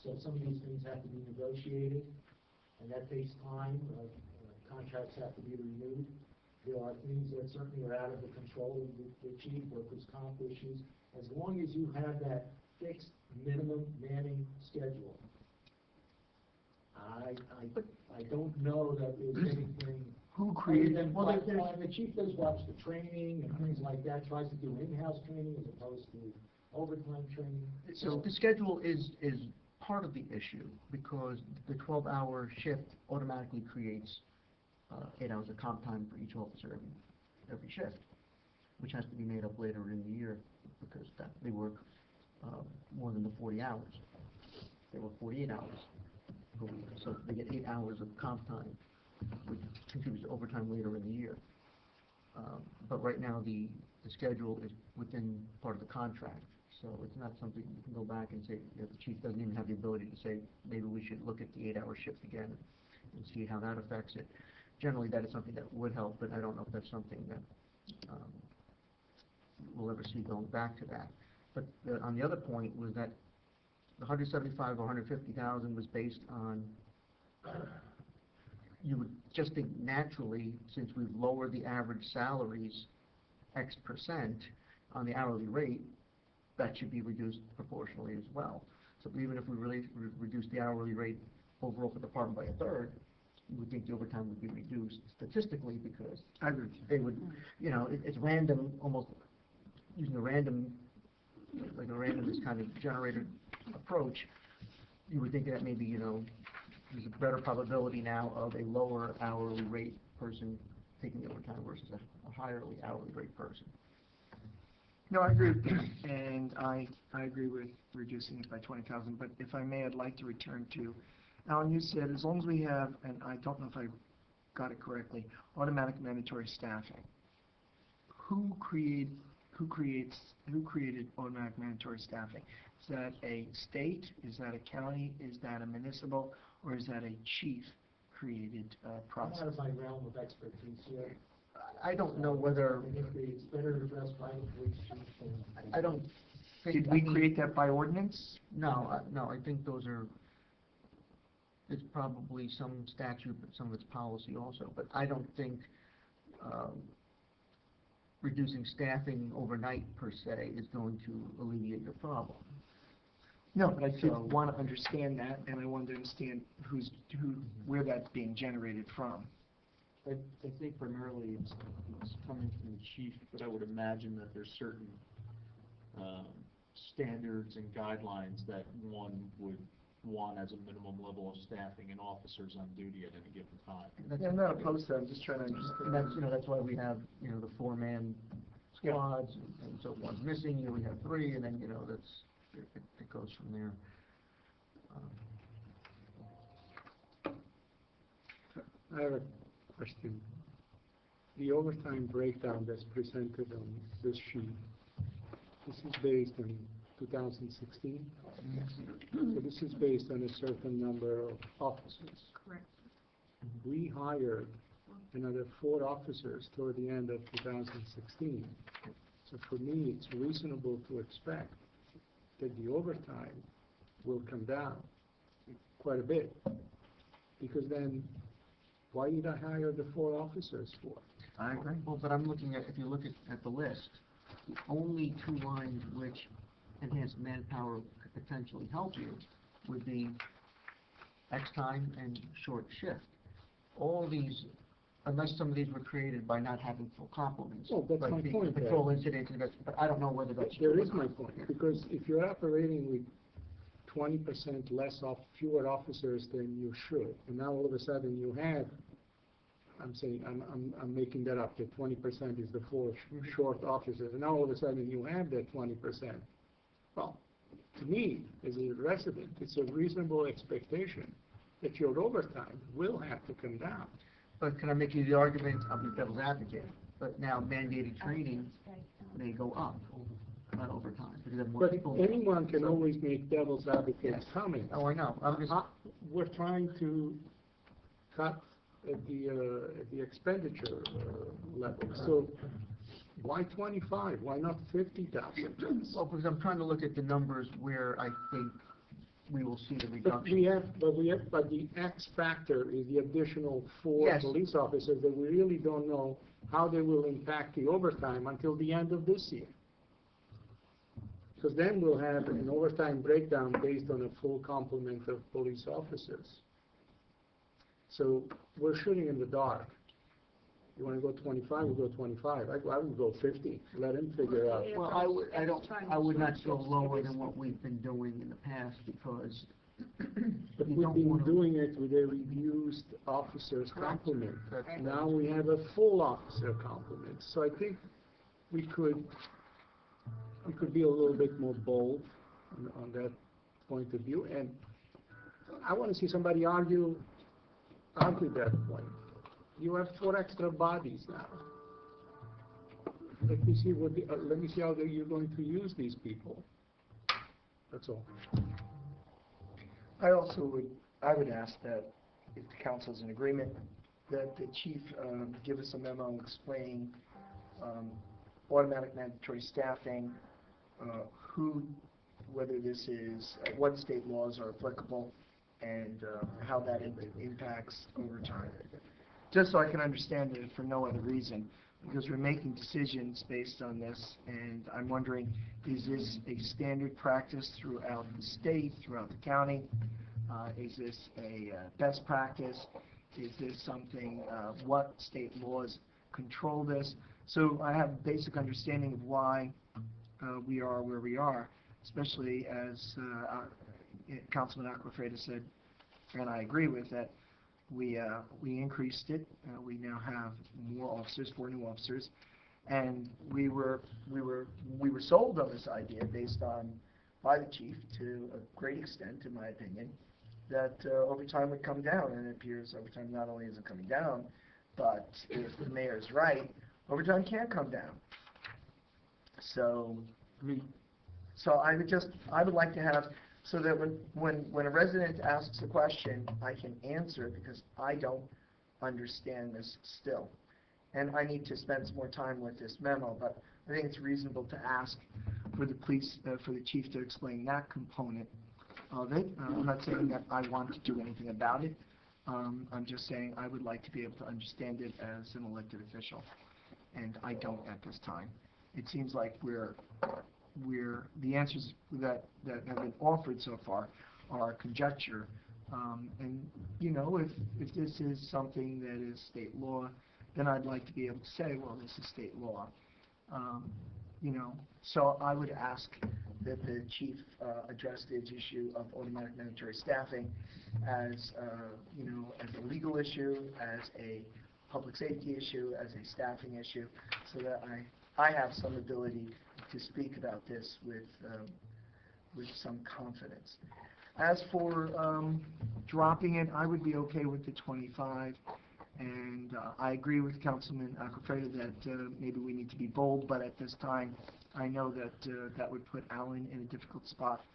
So some of these things have to be negotiated, and that takes time. Contracts have to be renewed. There are things that certainly are out of the control of the chief, workers' comp issues. As long as you have that fixed minimum manning schedule, I don't know that there's anything. Who created? Well, the chief does watch the training and things like that, tries to do in-house training as opposed to overtime training. So the schedule is part of the issue, because the 12-hour shift automatically creates 8 hours of comp time for each officer every shift, which has to be made up later in the year, because they work more than the 40 hours. They work 48 hours per week, so they get 8 hours of comp time, which contributes to overtime later in the year. But right now, the schedule is within part of the contract, so it's not something you can go back and say, the chief doesn't even have the ability to say, maybe we should look at the 8-hour shift again and see how that affects it. Generally, that is something that would help, but I don't know if that's something that we'll ever see going back to that. But on the other point was that the 175 or 150,000 was based on, you would just think naturally, since we've lowered the average salaries X% on the hourly rate, that should be reduced proportionally as well. So even if we really reduce the hourly rate overall for the department by a third, you would think the overtime would be reduced statistically, because I agree. they would, it's random, almost using a random, like a randomness kind of generated approach. You would think that maybe, there's a better probability now of a lower hourly rate person taking the overtime versus a higher hourly rate person. No, I agree with you, and I agree with reducing it by 20,000, but if I may, I'd like to return to, Alan, you said as long as we have, and I don't know if I got it correctly, automatic mandatory staffing. Who created automatic mandatory staffing? Is that a state? Is that a county? Is that a municipal? Or is that a chief-created process? I'm out of my realm of expertise here. I don't know whether, I think it's better addressed by the police chief than. I don't think. Did we create that by ordinance? No, I think those are, it's probably some statute, but some of it's policy also, but I don't think reducing staffing overnight per se is going to alleviate your problem. No, but I did want to understand that, and I wanted to understand where that's being generated from. I think primarily it's coming from the chief, but I would imagine that there's certain standards and guidelines that one would want as a minimum level of staffing and officers on duty at any given time. Yeah, I'm not opposed to that, I'm just trying to understand. And that's why we have, the 4-man squads, and so if one's missing, we have 3, and then, it goes from there. I have a question. The overtime breakdown that's presented on this sheet, this is based on 2016? So this is based on a certain number of officers. Correct. We hired another 4 officers toward the end of 2016. So for me, it's reasonable to expect that the overtime will come down quite a bit. Because then, why did I hire the 4 officers for? I agree. Well, but I'm looking at, if you look at the list, the only 2 lines which enhanced manpower could potentially help you would be X time and short shift. All these, unless some of these were created by not having full complements. Oh, that's like my the point there. patrol incidents, but I don't know whether that's. There is my point, because if you're operating with 20% less of fewer officers than you should. And now all of a sudden you have, I'm saying, I'm making that up, that 20% is the four short officers. And now all of a sudden you have that 20%. Well, to me, as a resident, it's a reasonable expectation that your overtime will have to come down. But can I make you the argument, I'll be devil's advocate, but now mandated training may go up, not over time, because there are more But people. anyone can always make devil's advocate Yes. comments. Oh, I know, I'm just, We're trying to cut at the expenditure level. So why 25? Why not 50,000? well, because I'm trying to look at the numbers where I think we will see the But reduction. but the X factor is the additional 4 Yes. police officers that we really don't know how they will impact the overtime until the end of this year. Because then we'll have an overtime breakdown based on a full complement of police officers. So we're shooting in the dark. You want to go 25, we'll go 25. I would go 50. Let him figure out. Well, I would not go lower than what we've been doing in the past, because But you we've don't been wanna- doing it with a reduced officers complement. Correct. Now we have a full officer complement. So I think we could be a little bit more bold on that point of view. And I want to see somebody argue that point. You have 4 extra bodies now. Let me see how you're going to use these people. That's all. I would ask that if the council's in agreement, that the chief give us a memo explaining automatic mandatory staffing, whether this is, what state laws are applicable, and how that impacts overtime. Just so I can understand it for no other reason, because we're making decisions based on this, and I'm wondering, is this a standard practice throughout the state, throughout the county? Is this a best practice? Is this something, what state laws control this? So I have a basic understanding of why we are where we are, especially as Councilman Aquafreda said, and I agree with that. We increased it. We now have more officers, 4 new officers, and we were sold on this idea based on by the chief to a great extent, in my opinion, that overtime would come down, and it appears overtime not only isn't coming down, but if the mayor is right, overtime can come down. So I would like to have, so that when a resident asks a question, I can answer it, because I don't understand this still. And I need to spend some more time with this memo, but I think it's reasonable to ask for the chief to explain that component of it. I'm not saying that I want to do anything about it. I'm just saying I would like to be able to understand it as an elected official, and I don't at this time. It seems like the answers that have been offered so far are conjecture. And, you know, if this is something that is state law, then I'd like to be able to say, well, this is state law. You know, so I would ask that the chief address the issue of automatic mandatory staffing as, you know, as a legal issue, as a public safety issue, as a staffing issue, so that I have some ability to speak about this with some confidence. As for dropping it, I would be okay with the 25, and I agree with Councilman Aquafreda that maybe we need to be bold, but at this time, I know that that would put Alan in a difficult spot.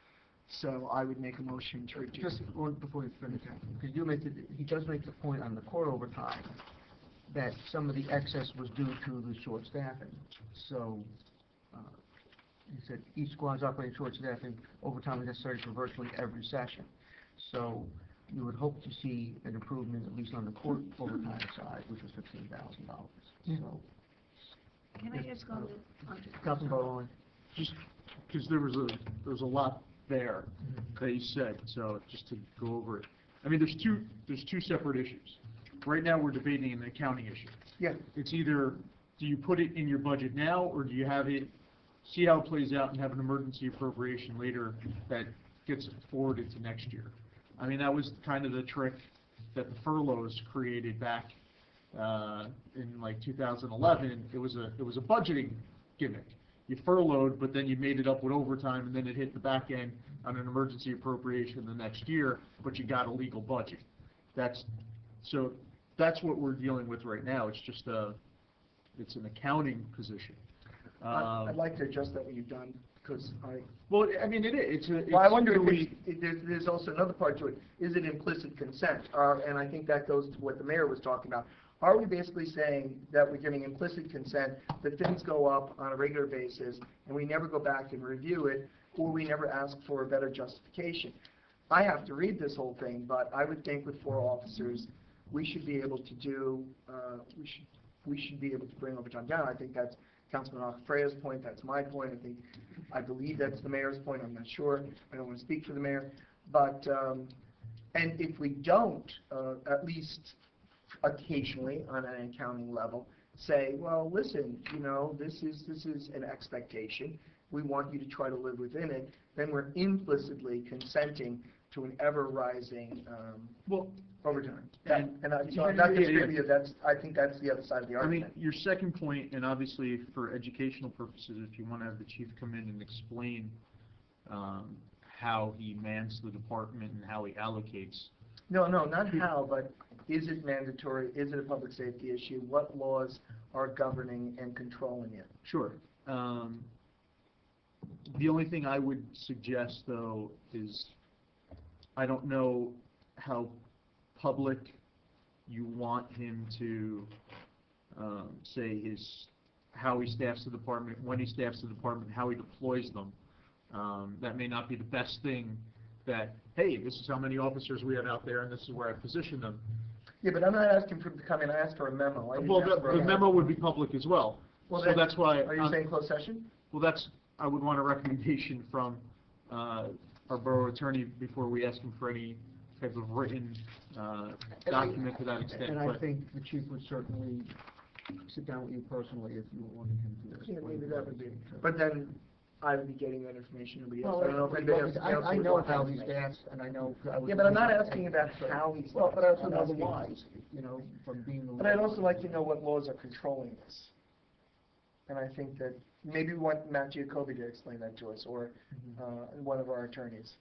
So I would make a motion to reduce. Just before you finish, because he does make the point on the court overtime that some of the excess was due to the short staffing. So he said each squad's operating short staffing, overtime is necessary for virtually every session. So you would hope to see an improvement, at least on the court overtime side, which was $15,000. So, Can I ask on Councilman Barone? Just because there was a lot there that you said, so just to go over it. I mean, there's two separate issues. Right now, we're debating an accounting issue. Yeah. It's either, do you put it in your budget now, or do you have it, see how it plays out and have an emergency appropriation later that gets forwarded to next year. I mean, that was kind of the trick that the furloughs created back in like 2011. It was a budgeting gimmick. You furloughed, but then you made it up with overtime, and then it hit the back end on an emergency appropriation the next year, but you got a legal budget. That's what we're dealing with right now. It's just it's an accounting position. I'd like to adjust that what you've done, because Well, I mean, it's well, I wonder really- if there's also another part to it. Is it implicit consent? And I think that goes to what the mayor was talking about. Are we basically saying that we're giving implicit consent, that things go up on a regular basis, and we never go back and review it, or we never ask for a better justification? I have to read this whole thing, but I would think with 4 officers, we should be able to do, we should be able to bring overtime down. I think that's Councilman Alfreda's point, that's my point, I believe that's the mayor's point, I'm not sure, I don't want to speak for the mayor, but, and if we don't, at least occasionally, on an accounting level, say, well, listen, you know, this is an expectation, we want you to try to live within it, then we're implicitly consenting to an ever-rising, overtime. I think that's the other side of the I mean, argument. your second point, and obviously for educational purposes, if you want to have the chief come in and explain how he mans the department and how he allocates. No, not how, but is it mandatory? Is it a public safety issue? What laws are governing and controlling it? Sure. The only thing I would suggest, though, is I don't know how public you want him to say how he staffs the department, when he staffs the department, how he deploys them. That may not be the best thing. That, hey, this is how many officers we have out there, and this is where I position them. Yeah, but I'm not asking for him to come in. I asked for a memo. Well, the memo would be public as well. Well, So then, that's why. Are you saying closed session? Well, I would want a recommendation from our borough attorney before we ask him for any type of written document to that extent. And I but- think the chief would certainly sit down with you personally if you wanted him to Yeah, explain. maybe that would be. But then I would be getting that information. Nobody else. Well, I don't know if anybody else. I know how he's asked, and I know. Yeah, but I'm not asking about how he's. Well, but I also know the asking- whys, you know, from being the. But I'd also like to know what laws are controlling this. And I think that maybe we want Matt Giacobbe to explain that to us, or one of our attorneys.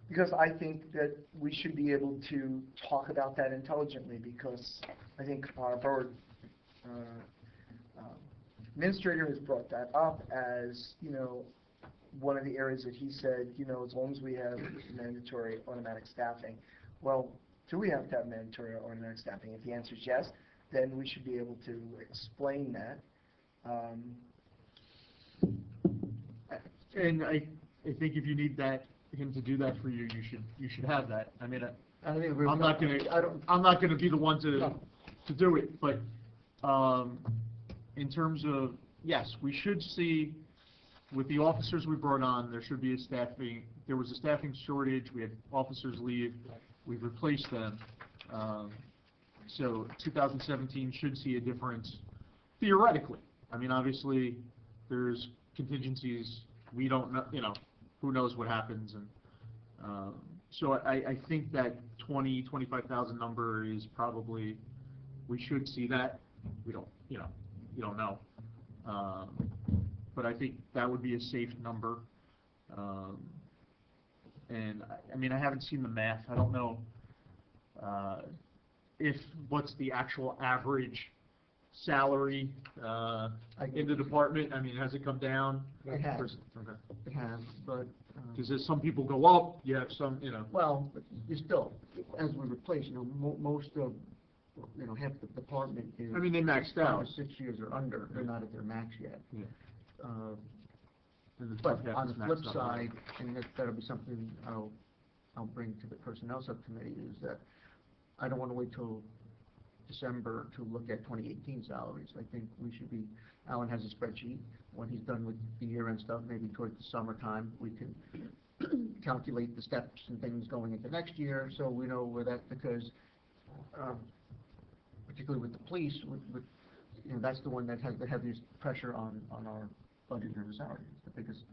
Because I think that we should be able to talk about that intelligently, because I think our borough administrator has brought that up as, you know, one of the areas that he said, you know, as long as we have mandatory automatic staffing. Well, do we have to have mandatory automatic staffing? If the answer is yes, then we should be able to explain that. And I think if you need him to do that for you, you should have that. I mean, I'm not gonna be the one to do it, but in terms of, yes, we should see, with the officers we brought on, there should be there was a staffing shortage, we had officers leave, we've replaced them. So 2017 should see a difference, theoretically. I mean, obviously, there's contingencies, we don't know, you know, who knows what happens, and so I think that 25,000 number is probably, we should see that. We don't, you know, you don't know. But I think that would be a safe number. And I mean, I haven't seen the math. I don't know what's the actual average salary in the department. I mean, has it come down? It has. Okay. It has, but. Because there's some people go up, you have some, you know. Well, but you still, as we replace, you know, most of, you know, half the department is. I mean, they maxed 5 out. or 6 years or under, they're not at their max yet. Yeah. And the But top half on is the flip maxed out. side, and that'll be something I'll bring to the personnel subcommittee, is that I don't want to wait till December to look at 2018 salaries. I think we should be, Alan has a spreadsheet. When he's done with the year-end stuff, maybe towards the summertime, we can calculate the steps and things going into next year, so we know where that, because particularly with the police, you know, that's the one that has the heaviest pressure on our budget and salary. It's the biggest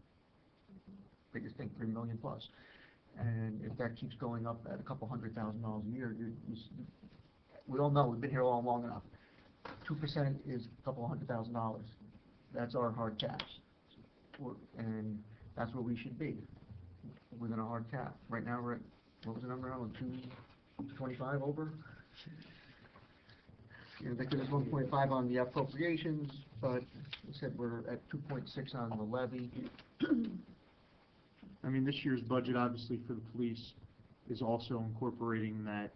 biggest thing, 3 million plus. And if that keeps going up at a couple $100,000 a year, we all know, we've been here all long enough. 2% is a couple $100,000. That's our hard caps. And that's where we should be, within a hard cap. Right now, we're at, what was the number, 225 over? You know, because it's 1.5 on the appropriations, but I said we're at 2.6 on the levy. I mean, this year's budget, obviously, for the police is also incorporating that,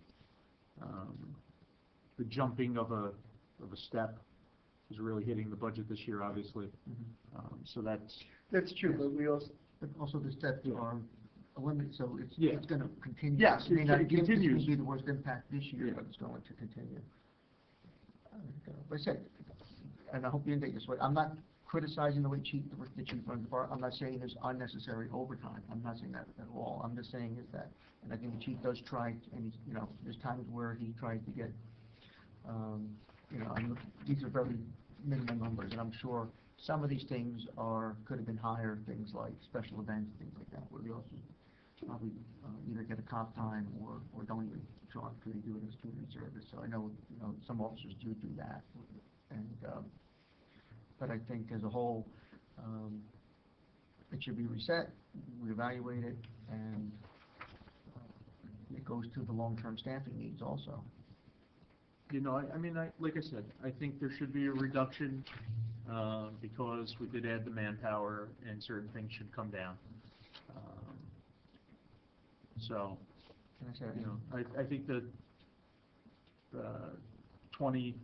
the jumping of a step is really hitting the budget this year, obviously. So That's true, but we also the steps are a limit, so Yeah. it's gonna continue. Yes, I mean, I it think this continues. will be the worst impact this year, Yeah. but it's going to continue. But I said, and I hope you didn't take this way, I'm not criticizing the way the chief runs the bar. I'm not saying there's unnecessary overtime. I'm not saying that at all. I'm just saying is that, and I think the chief does try, and he's, there's times where he tries to get, these are very minimal numbers, and I'm sure some of these things could have been higher, things like special events, things like that, where we also probably either get a comp time or don't even show up because they do it as community service. So I know, some officers do that, and but I think as a whole, it should be reset, reevaluated, and it goes to the long-term staffing needs also. Like I said, I think there should be a reduction, because we did add the manpower and certain things should come down. So, And I said, I think that 20,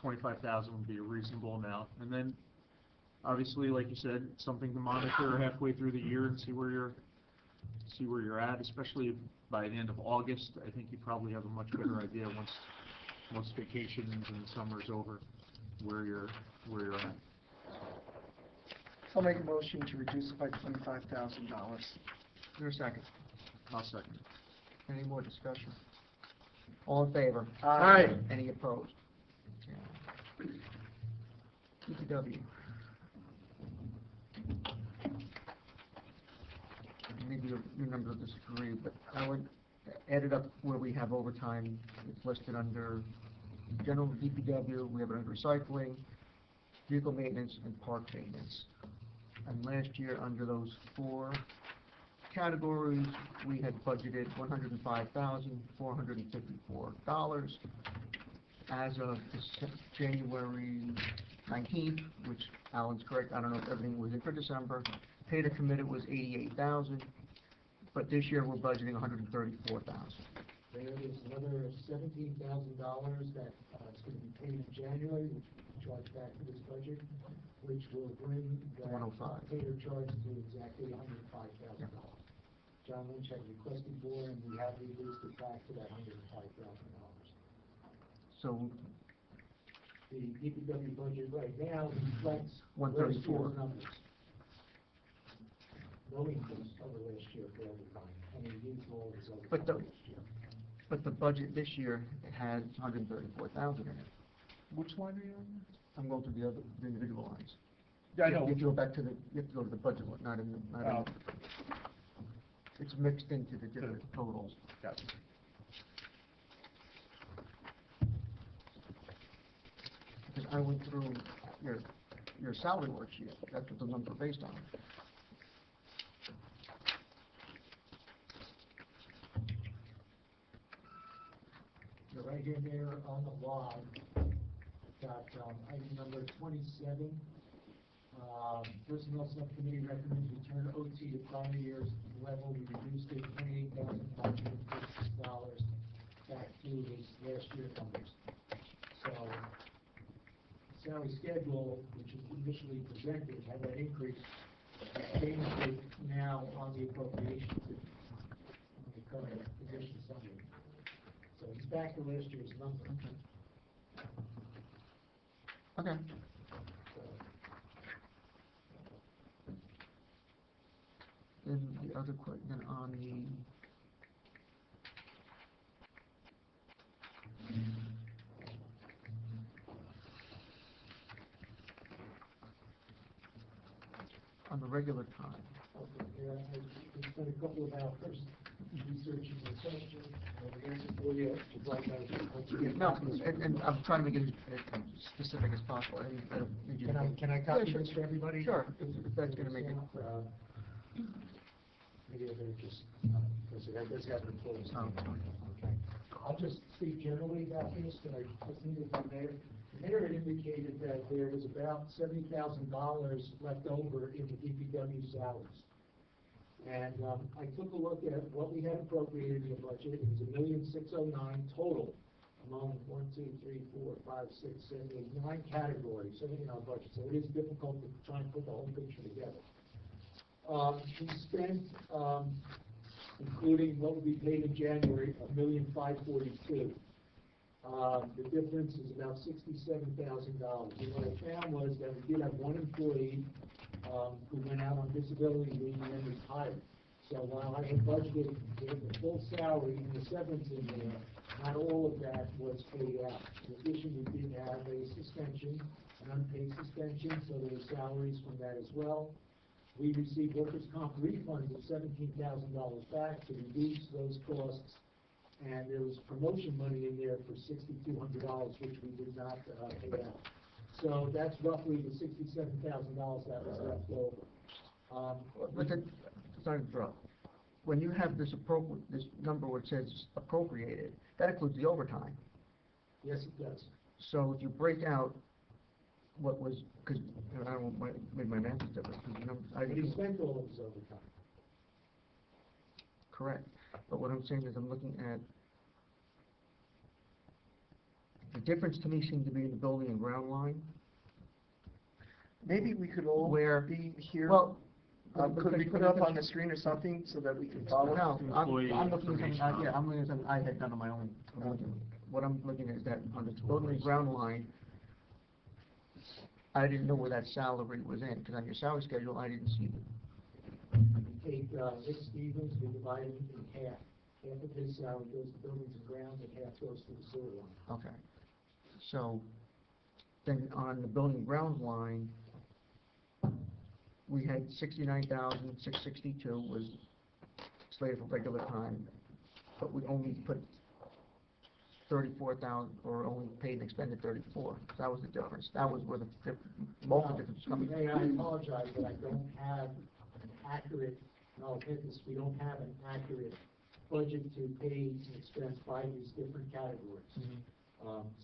25,000 would be a reasonable amount. And then, obviously, like you said, something to monitor halfway through the year and see where you're at, especially by the end of August. I think you probably have a much better idea once vacations and the summer's over, where you're at. I'll make a motion to reduce it by $25,000. Is there a second? I'll second it. Any more discussion? All in favor? Aye. Any opposed? DPW. Maybe your numbers will disagree, but I would add it up where we have overtime. It's listed under general DPW, we have it under recycling, vehicle maintenance, and park maintenance. And last year, under those four categories, we had budgeted $105,454. As of January 19th, which Alan's correct, I don't know if everything was in for December, paid or committed was $88,000, but this year we're budgeting $134,000. There is another $17,000 that is going to be paid in January, which we charge back to this budget, which will bring the 105. paid or charge to exactly $105,000. John Lynch had requested more, and we have reduced it back to that $105,000. So The DPW budget right now reflects last 134. year's numbers. No increase over last year for overtime, and we used all this But overtime last year. But the budget this year has $134,000 in it. Which line are you on? I'm going through the individual lines. Yeah, I You know. have to go back to you have to go to the budget one, not in the, it's mixed into the different totals. Gotcha. Because I went through your salary worksheet, that's what the number are based on. You're right in there on the log, got item number 27. Personnel Subcommittee recommends return OT to prior year's level. We reduced it $28,556 back to his last year's numbers. So, salary schedule, which was initially presented, had that increase. Changed it now on the appropriations, on the current position summary. So he's back to last year's number. Okay. So, Then the other question on the regular time. okay, Yeah, I spent a couple of hours researching the question, and the answer for you, if you'd like, No, and I'm trying to make it as specific as possible. I don't need you to- Can I Yeah, copy sure. this for everybody? Sure, if that's gonna make it. Maybe I better just, because it does have an employee's Oh, name. fine. Okay. I'll just speak generally about this, but I just needed the mayor. The mayor had indicated that there was about $70,000 left over in the DPW salaries. And, I took a look at what we had appropriated in the budget. It was $1,609,000 total among 9 categories, in our budget. So it is difficult to try and put the whole picture together. We spent, including what will be paid in January, $1,542,000. The difference is about $67,000. And what I found was that we did have one employee, who went out on disability leave and then retired. So while I had budgeted the full salary and the severance in there, not all of that was paid out. In addition, we did have a suspension, an unpaid suspension, so there were salaries from that as well. We received workers' comp refunds of $17,000 back to reduce those costs, and there was promotion money in there for $6,200, which we did not pay out. So that's roughly the $67,000 that was left over. But then, sorry to interrupt. When you have this number where it says appropriated, that includes the overtime. Yes, it does. So if you break out what was, because I don't want maybe my math is different, because I We didn't, spent all of his overtime. correct. But what I'm saying is I'm looking at, the difference to me seemed to be in the building and ground line, Maybe we could all where, be here. well. Could we put it up on the screen or something so that we can follow? No, I'm looking at something, I'm looking at something I had done on my own. What I'm looking at is that on the building and ground line, I didn't know where that salary was in, because on your salary schedule, I didn't see it. We take, Rick Stevens, we divide him in half. Half of his salary goes to buildings and grounds, and half goes to the sewer line. Okay. So, then on the building and grounds line, we had $69,662 was slated for regular time, but we only put 34,000, or only paid and expended 34. That was the difference. That was where the most of the difference was coming May I from. apologize, but I don't have an accurate, and I'll admit this, we don't have an accurate budget to pay and expense by these different categories.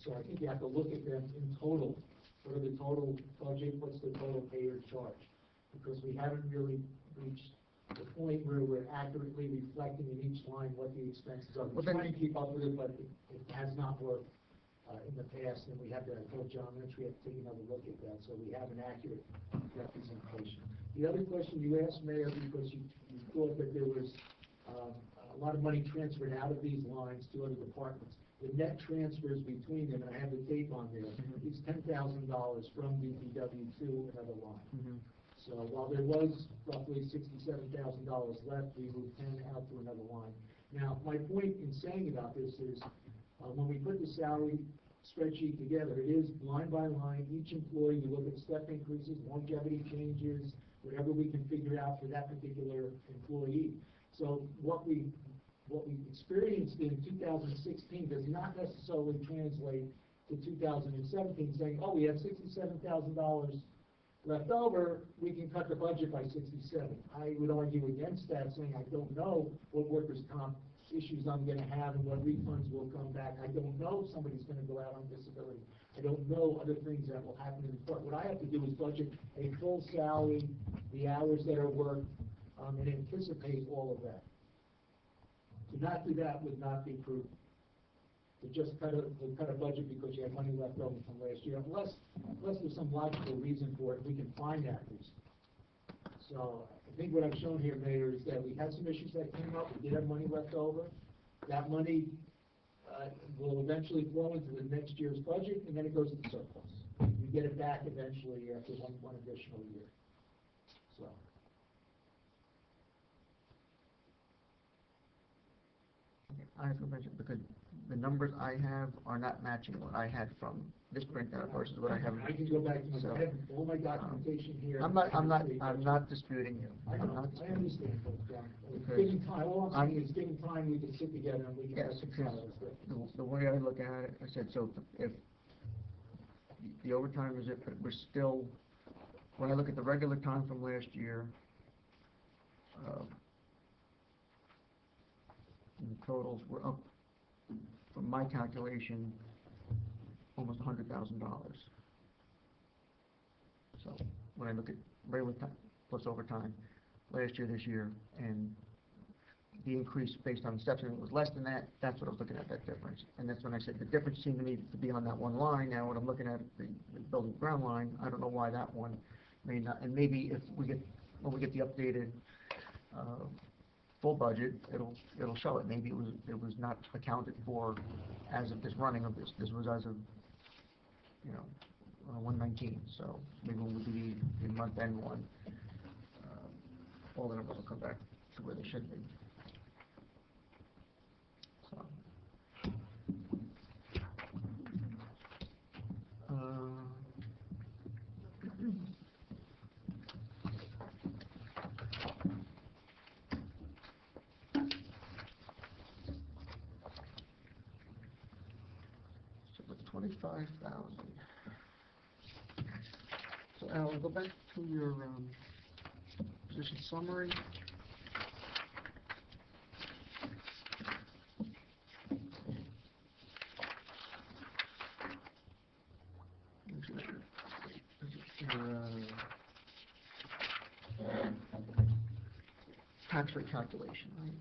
So I think you have to look at them in total. What are the total budget, what's the total pay or charge? Because we haven't really reached the point where we're accurately reflecting in each line what the expenses are. Well, We're then- trying to keep up with it, but it has not worked in the past, and we have to, I told John Lynch, we have to take another look at that, so we have an accurate representation. The other question you asked, Mayor, because you thought that there was a lot of money transferred out of these lines to other departments. The net transfers between them, and I have the tape on there, is $10,000 from DPW to another line. So while there was roughly $67,000 left, we moved 10 out to another line. Now, my point in saying about this is, when we put the salary spreadsheet together, it is line by line, each employee, we look at step increases, longevity changes, whatever we can figure out for that particular employee. So what we experienced in 2016 does not necessarily translate to 2017, saying, oh, we have $67,000 left over, we can cut the budget by 67. I would argue against that, saying I don't know what workers' comp issues I'm gonna have and what refunds will come back. I don't know if somebody's gonna go out on disability. I don't know other things that will happen in the court. What I have to do is budget a full salary, the hours that are worked, and anticipate all of that. To not do that would not be prudent. To just cut a budget because you have money left over from last year, unless there's some logical reason for it, we can find that reason. So I think what I've shown here, Mayor, is that we had some issues that came up, we did have money left over. That money will eventually flow into the next year's budget, and then it goes to surplus. You get it back eventually after one additional year. So. I have to mention, because the numbers I have are not matching what I had from this printout versus what I have. I can go back to my, So, I have all my documentation here. I'm not disputing you. I I'm know, not I disputing. understand, but, Okay. getting time, all I'm saying is getting time, we can sit together and we can Yes, reconcile because this. the way I look at it, I said, so if the overtime is it, but we're still, when I look at the regular time from last year, and the totals were up, from my calculation, almost $100,000. So, when I look at regular time plus overtime, last year, this year, and the increase based on steps, and it was less than that, that's what I was looking at, that difference. And that's when I said the difference seemed to me to be on that one line. Now, when I'm looking at the building ground line, I don't know why that one may not, and maybe if we get, when we get the updated, full budget, it'll show it. Maybe it was not accounted for as of this running of this. This was as of, 1/19, so maybe when we do the month-end one, all the numbers will come back to where they should be. So, so with 25,000. So Alan, go back to your position summary. Tax rate calculation, right?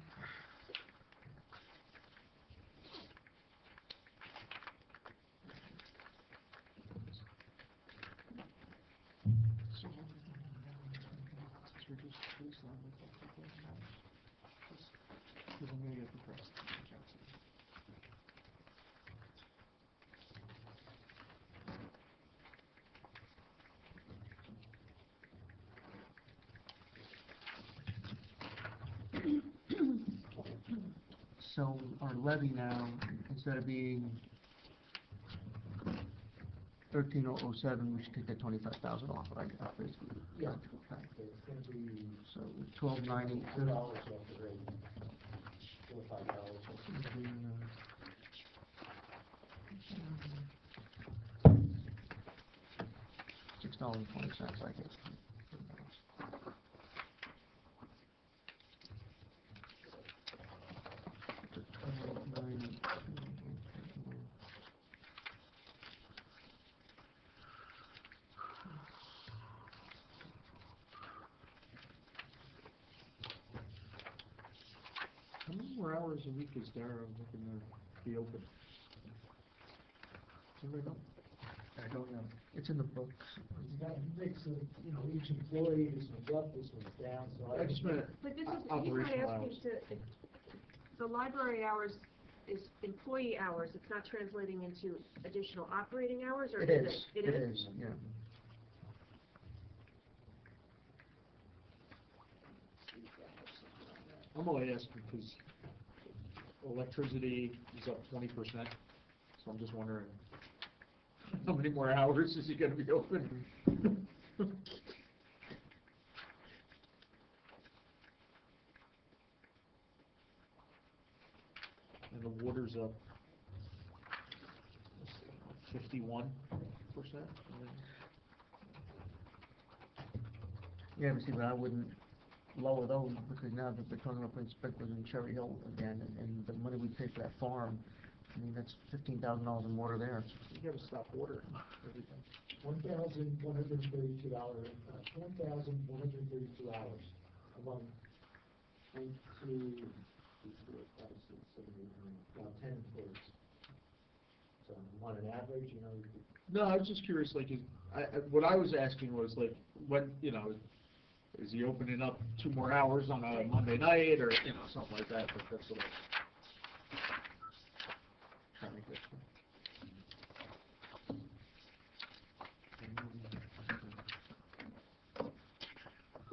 So our levy now, instead of being 13,007, we should take that 25,000 off, right? Basically. Yeah. Okay. It's gonna be So 1290. $2 off the rate, $4 or $5 off. $6.20, I guess. How many more hours a week is Dara looking to be open? Somebody know? I don't know. It's in the books. He's got a mix of, each employee, this one's up, this one's down, so I just meant But this is, he's not operational asking hours. the library hours is employee hours, it's not translating into additional operating hours, or It is is. it? It is, yeah. I'm only asking because electricity is up 20%, so I'm just wondering, how many more hours is he gonna be open? And the water's up 51%. Yeah, but see, but I wouldn't lower those because now that we're talking about putting sprinklers in Cherry Hill again, and the money we pay for that farm, I mean, that's $15,000 in water there. You gotta stop watering everything. $1,132, 1,132 hours among 1, 2, 3, 4, 5, 6, 7, 8, 9, about 10 employees. So on an average, No, I was just curious, like, what I was asking was, like, when, is he opening up 2 more hours on a Monday night, or, something like that, but that's what I was trying to get to.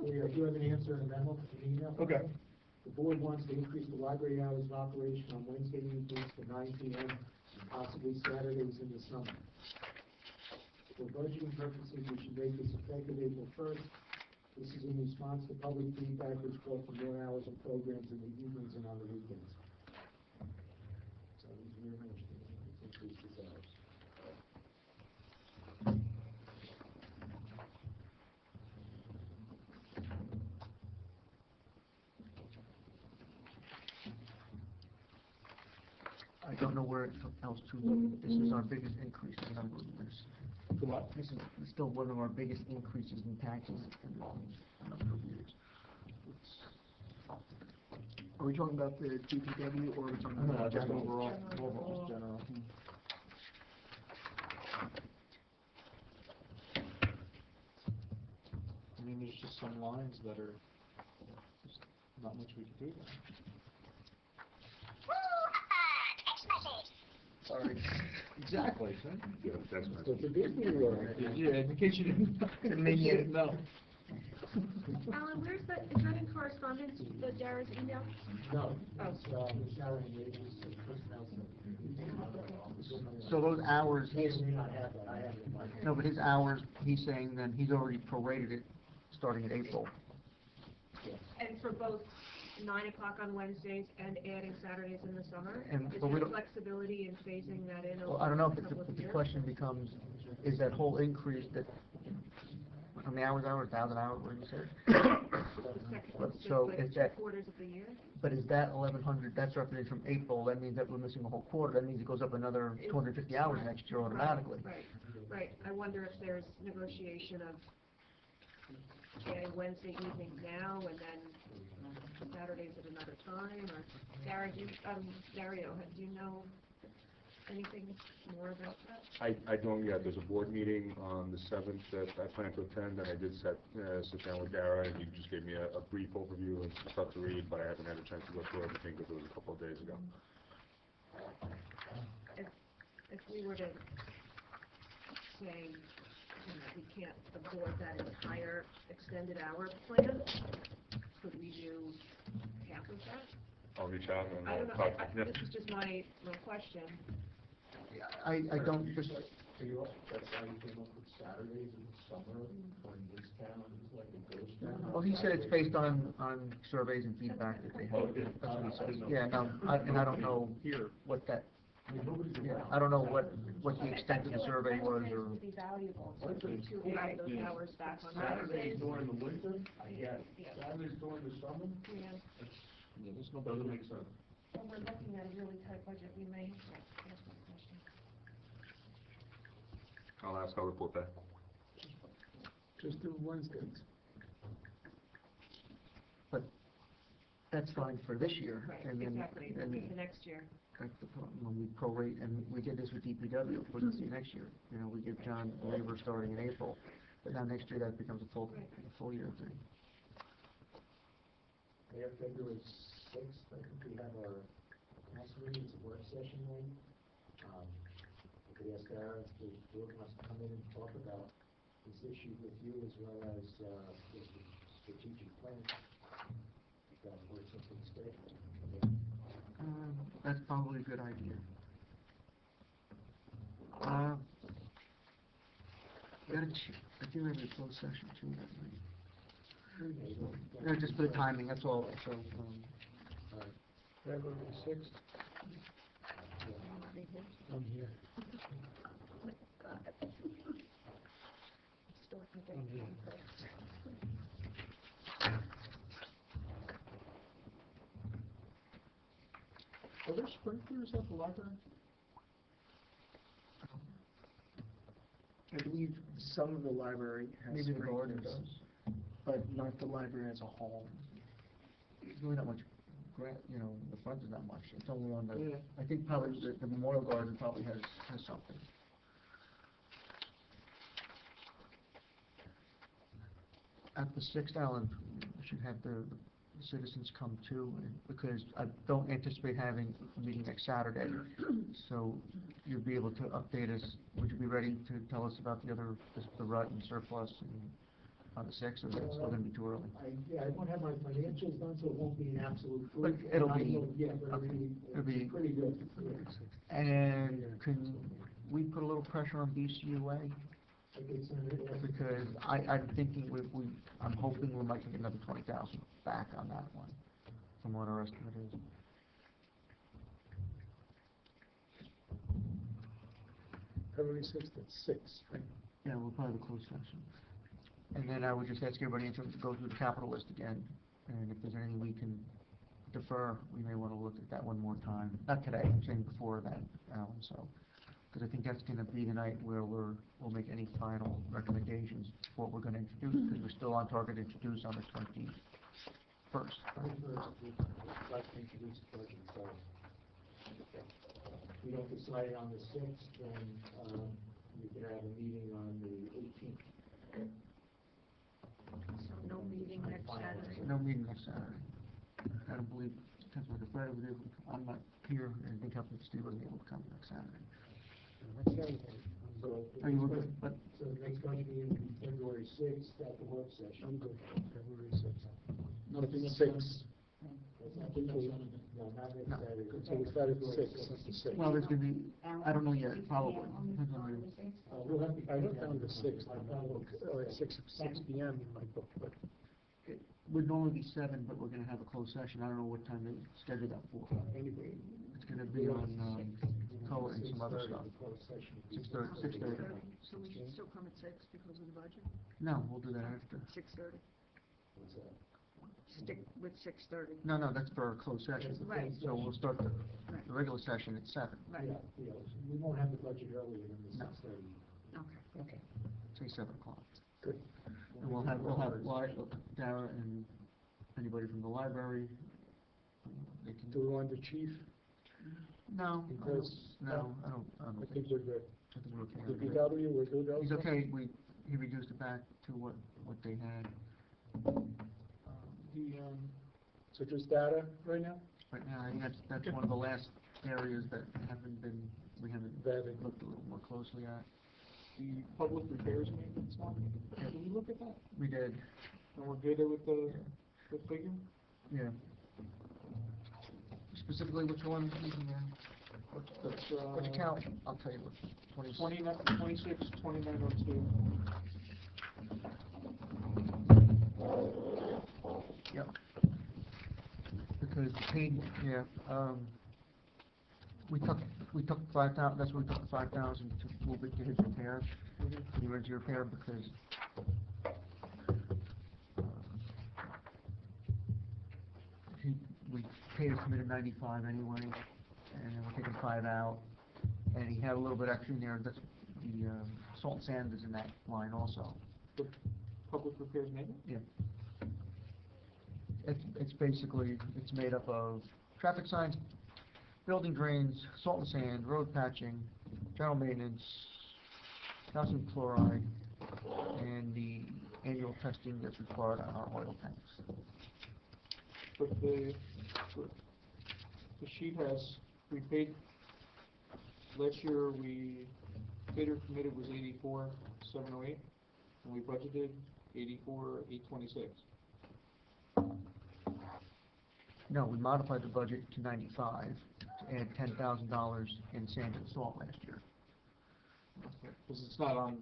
do you have an answer in a memo, an email? Okay. board wants to increase the library hours of operation on Wednesday evenings to 9 p.m. and possibly Saturdays in the summer. For budgeting purposes, we should make this effective April 1st. This is in response to public feedback which called for more hours of programs in the evenings and on the weekends. So these are your motion to increase these hours. I don't know where else to look. This is our biggest increase in number of years. This is still one of our biggest increases in taxes in a number of years. Are we talking about the DPW or are we talking No, about just general? overall. Overall. General. I mean, there's just some lines that are, just not much we can do there. Sorry. Exactly, so. Yeah, that's my. So for Disney World, Yeah, in case you didn't. Dominion. No. Alan, where's that, is that in correspondence, the Dara's email? no, Oh. it's, the salary and wages and personnel. So those hours, May he's, or may not have that, I have it in my. no, but his hours, he's saying then he's already prorated it starting in April. And for both 9 o'clock on Wednesdays and adding Saturdays in the summer? And- Is but we there don't- flexibility in phasing that in Well, over I don't know a if couple of the years? question becomes, is that whole increase that, how many hours, 1,000 hours, what did you say? But so Like is that, 3/4 of the year? but is that 1,100, that's represented from April, that means that we're missing a whole quarter, that means it goes up another 250 hours next year automatically. Right. I wonder if there's negotiation of adding Wednesday evenings now and then Saturdays at another time, or Dario, do you know anything more about that? I don't yet. There's a board meeting on the 7th that I plan to attend, and I did sit down with Dara, and he just gave me a brief overview and some stuff to read, but I haven't had a chance to go through everything because it was a couple of days ago. If we were to say, we can't absorb that entire extended hour plan, could we do half of that? I'll reach out and I don't know, talk. Yeah. this is just my question. I don't just, So you, that's how you came up with Saturdays in the summer, when this town is like a ghost town? well, he said it's based on surveys and feedback that they have. That's what he said. Yeah, no, and I don't know Here. what that, I mean, nobody's yeah, around. I don't know what the extent of the survey was, or, It would be valuable to add those hours back on Saturdays Saturdays. during the winter, I get it. Yeah. Saturdays during the summer, Yeah, Yeah, there's no. doesn't make sense. when we're looking at a really tight budget, we may have to ask that question. I'll ask, I'll report back. Just do Wednesdays. but that's fine for this year. Right, And then, exactly, then the next year. that's the problem, when we prorate, and we did this with DPW, of course, this year, next year. You know, we give John labor starting in April, but now next year that becomes a full year thing. We have February 6th, I think we have our council meeting, it's a work session night. We could ask Dara if the board wants to come in and talk about this issue with you as well as, the strategic plan. That works up in state. That's probably a good idea. I think we have a closed session too that night. No, just for the timing, that's all, so, February 6th, I'm here. I'm here. Are there sprinklers at the library? I believe some of the library has maybe the garden sprinklers, does. but not the library as a whole. There's really not much, you know, the front is not much, it's only on the, Yeah. I think probably the Memorial Garden probably has something. At the 6th, Alan, we should have the citizens come too, because I don't anticipate having a meeting next Saturday. So you'll be able to update us, would you be ready to tell us about the other, the rut and surplus and on the sixth, or is it still gonna be too early? I won't have my financials done, so it won't be an absolute But proof. it'll I be- will- Yeah, but it'll it'll be- be pretty good. And can we put a little pressure on BCUA? I could send it, Because I'm thinking I'm hoping we might get another 20,000 back on that one, from what our estimate is. February 6th at 6, right? Yeah, we'll probably have a closed session. And then I would just ask everybody to go through the capital list again, and if there's anything we can defer, we may want to look at that one more time. Not today, I'm saying before that, Alan, so. Because I think that's gonna be the night where we'll make any final recommendations, what we're gonna introduce, because we're still on target to introduce on the 21st. like to introduce the budget, so. If we don't decide on the sixth, then, we could have a meeting on the 18th. So no meeting next Saturday? No meeting next Saturday. I don't believe, Councilman Fred was able to, I'm not here, and I think Councilman Steve wasn't able to come next Saturday. So, Are you looking, but, so the next budget meeting will be February 6th at the work session. I'm good, February 6th. Nothing at 6. Nothing at Saturday. No, not next No. Saturday. So we start at 6, that's the 6th. well, there's gonna be, I don't know yet, probably. Depends on We'll have to. I wrote down the 6th, or at 6 PM in my book, but It would normally be 7, but we're gonna have a closed session. I don't know what time they scheduled that for. anyway, It's gonna be on, code and some other stuff. 6:30. So we should still come at 6 because of the budget? No, we'll do that after. 6:30? Stick with 6:30. No, that's for a closed session. Right. So we'll start the Right. regular session at 7, Right, Yeah, we won't have the budget earlier than the No. 6:30. okay. say 7 o'clock. good. And we'll have Dara and anybody from the library. They can Do we want the chief? No, Because- I don't I think think we're good. I think we're okay. The DPW, we're good also? He's okay, he reduced it back to what they had. So just data right now? Right now, I think that's one of the last areas that we haven't Vetted. looked a little more closely at. The public repairs maintenance one, can we look at that? We did, And we're good with the figure? yeah. Specifically, which one? That's, Which account? I'll tell you what, 26, 2902. Yep. Because we took 5,000, that's where we took the 5,000 to move it to his repair, the emergency repair, because we paid a committed 95 anyway, and then we're taking 5 out, and he had a little bit extra in there, that's the salt and sand is in that line also. The public repairs maintenance? Yeah. It's basically, it's made up of traffic signs, building drains, salt and sand, road patching, general maintenance, calcium chloride, and the annual testing that's required on our oil tanks. But the sheet has, we paid, last year we paid or committed was 84,708, and we budgeted 84,826. No, we modified the budget to 95 to add $10,000 in sand and salt last year. Because it's not on.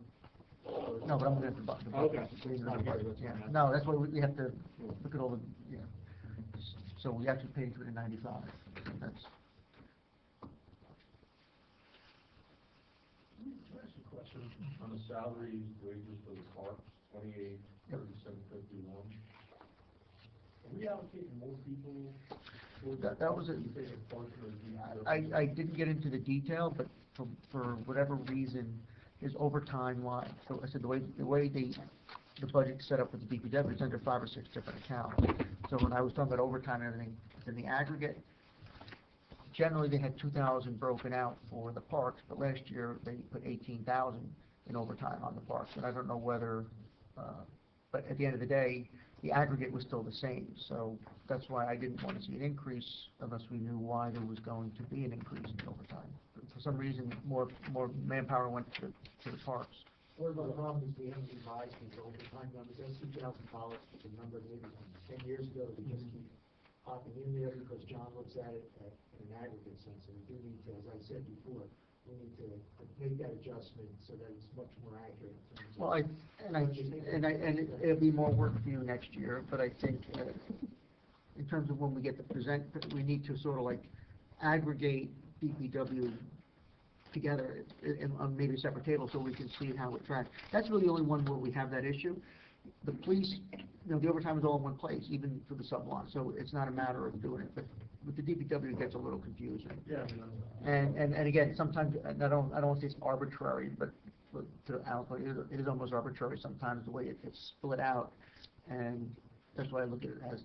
No, but I'm looking at the budget. Okay, so it's not here, that's Yeah, what I'm no, that's why we have to look at all the, yeah. So we actually paid for the 95, that's, Can I ask a question on the salaries, wages for the parks, 28, 3751? Are we allocating more people? towards That was a- parks? You think a portion of the- I didn't get into the detail, but for whatever reason, his overtime line, so I said the way the budget's set up with the DPW, it's under 5 or 6 different accounts. So when I was talking about overtime and everything, in the aggregate, generally they had 2,000 broken out for the parks, but last year they put 18,000 in overtime on the parks, and I don't know whether, but at the end of the day, the aggregate was still the same, so that's why I didn't want to see an increase unless we knew why there was going to be an increase in overtime. For some reason, more manpower went to the parks. One of the problems is we haven't revised these overtime numbers, that's $2,000, which is a number maybe from 10 years ago, that we just keep popping in there because John looks at it at an aggregate sense, and we do need to, as I said before, we need to make that adjustment so that it's much more accurate in terms of. Well, it'll be more work for you next year, but I think, in terms of when we get to present, we need to sort of like aggregate DPW together on maybe a separate table so we can see how it tracks. That's really the only one where we have that issue. The police, the overtime is all in one place, even for the sub-line, so it's not a matter of doing it, but with the DPW, it gets a little confusing. Yeah. And again, sometimes, I don't want to say it's arbitrary, but to Al's point, it is almost arbitrary sometimes, the way it's split out, and that's why I look at it as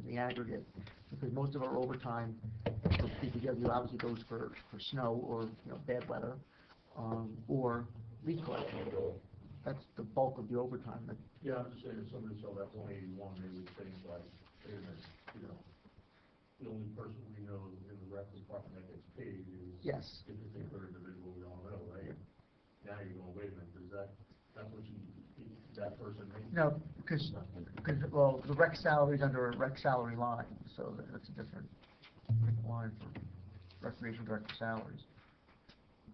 the aggregate, because most of our overtime for DPW obviously goes for snow or, bad weather, or leaf collection. That's the bulk of the overtime. Yeah, I'm just saying, if somebody saw that 181, they would think like, wait a minute, the only person we know in the rec department that gets paid is. Yes. If you think they're individual, we all know, right? Now you're going, wait a minute, that's what that person makes? No, because, well, the rec salary is under a rec salary line, so that's a different line for recreation director salaries.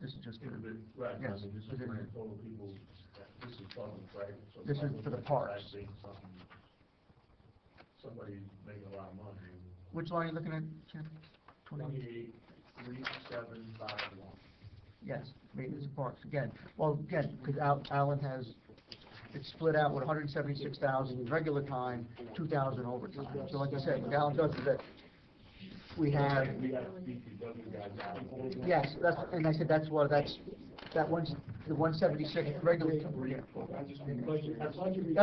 This is just for the, Right, I yes, mean, this is for total people, this is public, right? So This is for the parks. Somebody's making a lot of money. which line are you looking at, Jim? 28, 3751. Yes, maintenance and parks, again, because Alan has, it's split out with 176,000 in regular time, 2,000 overtime. So like I said, what Alan does is that we have, We got DPW guys out. yes, and I said that one's, the 176 regular. That's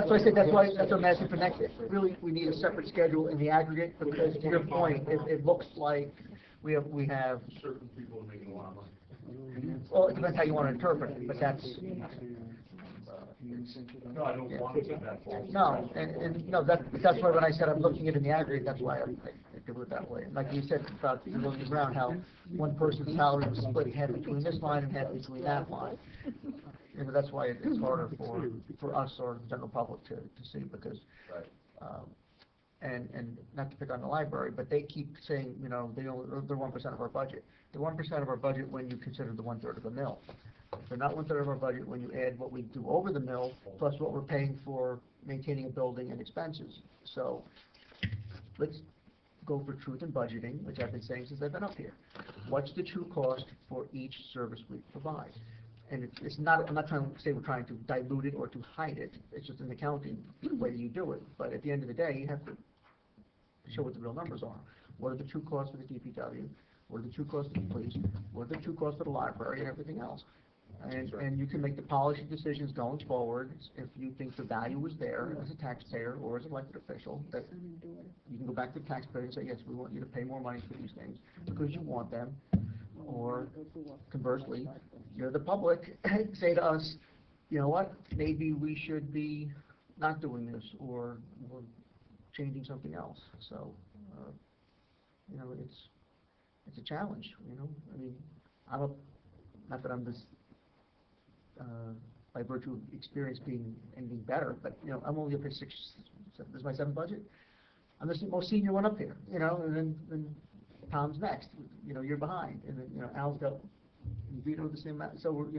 why I said, that's why I'm asking for next, really, we need a separate schedule in the aggregate, because to your point, it looks like we have, Certain people are making a lot of money. well, it depends how you want to interpret it, but that's, No, I don't want to get that far. no, and no, that's why when I said I'm looking at it in the aggregate, that's why I do it that way. Like you said about looking around, how one person's salary was split half between this line and half between that line. That's why it's harder for us or the general public to see, because, and not to pick on the library, but they keep saying, they're 1% of our budget. They're 1% of our budget when you consider the 1/3 of the mill. They're not 1/3 of our budget when you add what we do over the mill, plus what we're paying for maintaining a building and expenses. So, let's go for truth in budgeting, which I've been saying since I've been up here. What's the true cost for each service we provide? And it's not, I'm not trying to say we're trying to dilute it or to hide it, it's just an accounting way you do it. But at the end of the day, you have to show what the real numbers are. What are the true costs for the DPW? What are the true costs for the police? What are the true costs for the library and everything else? And you can make the policy decisions going forward if you think the value is there as a taxpayer or as an elected official, that you can go back to the taxpayer and say, yes, we want you to pay more money for these things because you want them. Or conversely, you're the public, say to us, you know what, maybe we should be not doing this or changing something else. So, it's a challenge, I mean, not that I'm this, by virtue of experience being anything better, but, I'm only up here this is my 7th budget. I'm the most senior one up here, and then Tom's next, you're behind, and then, Al's got, Vito the same amount, so we're,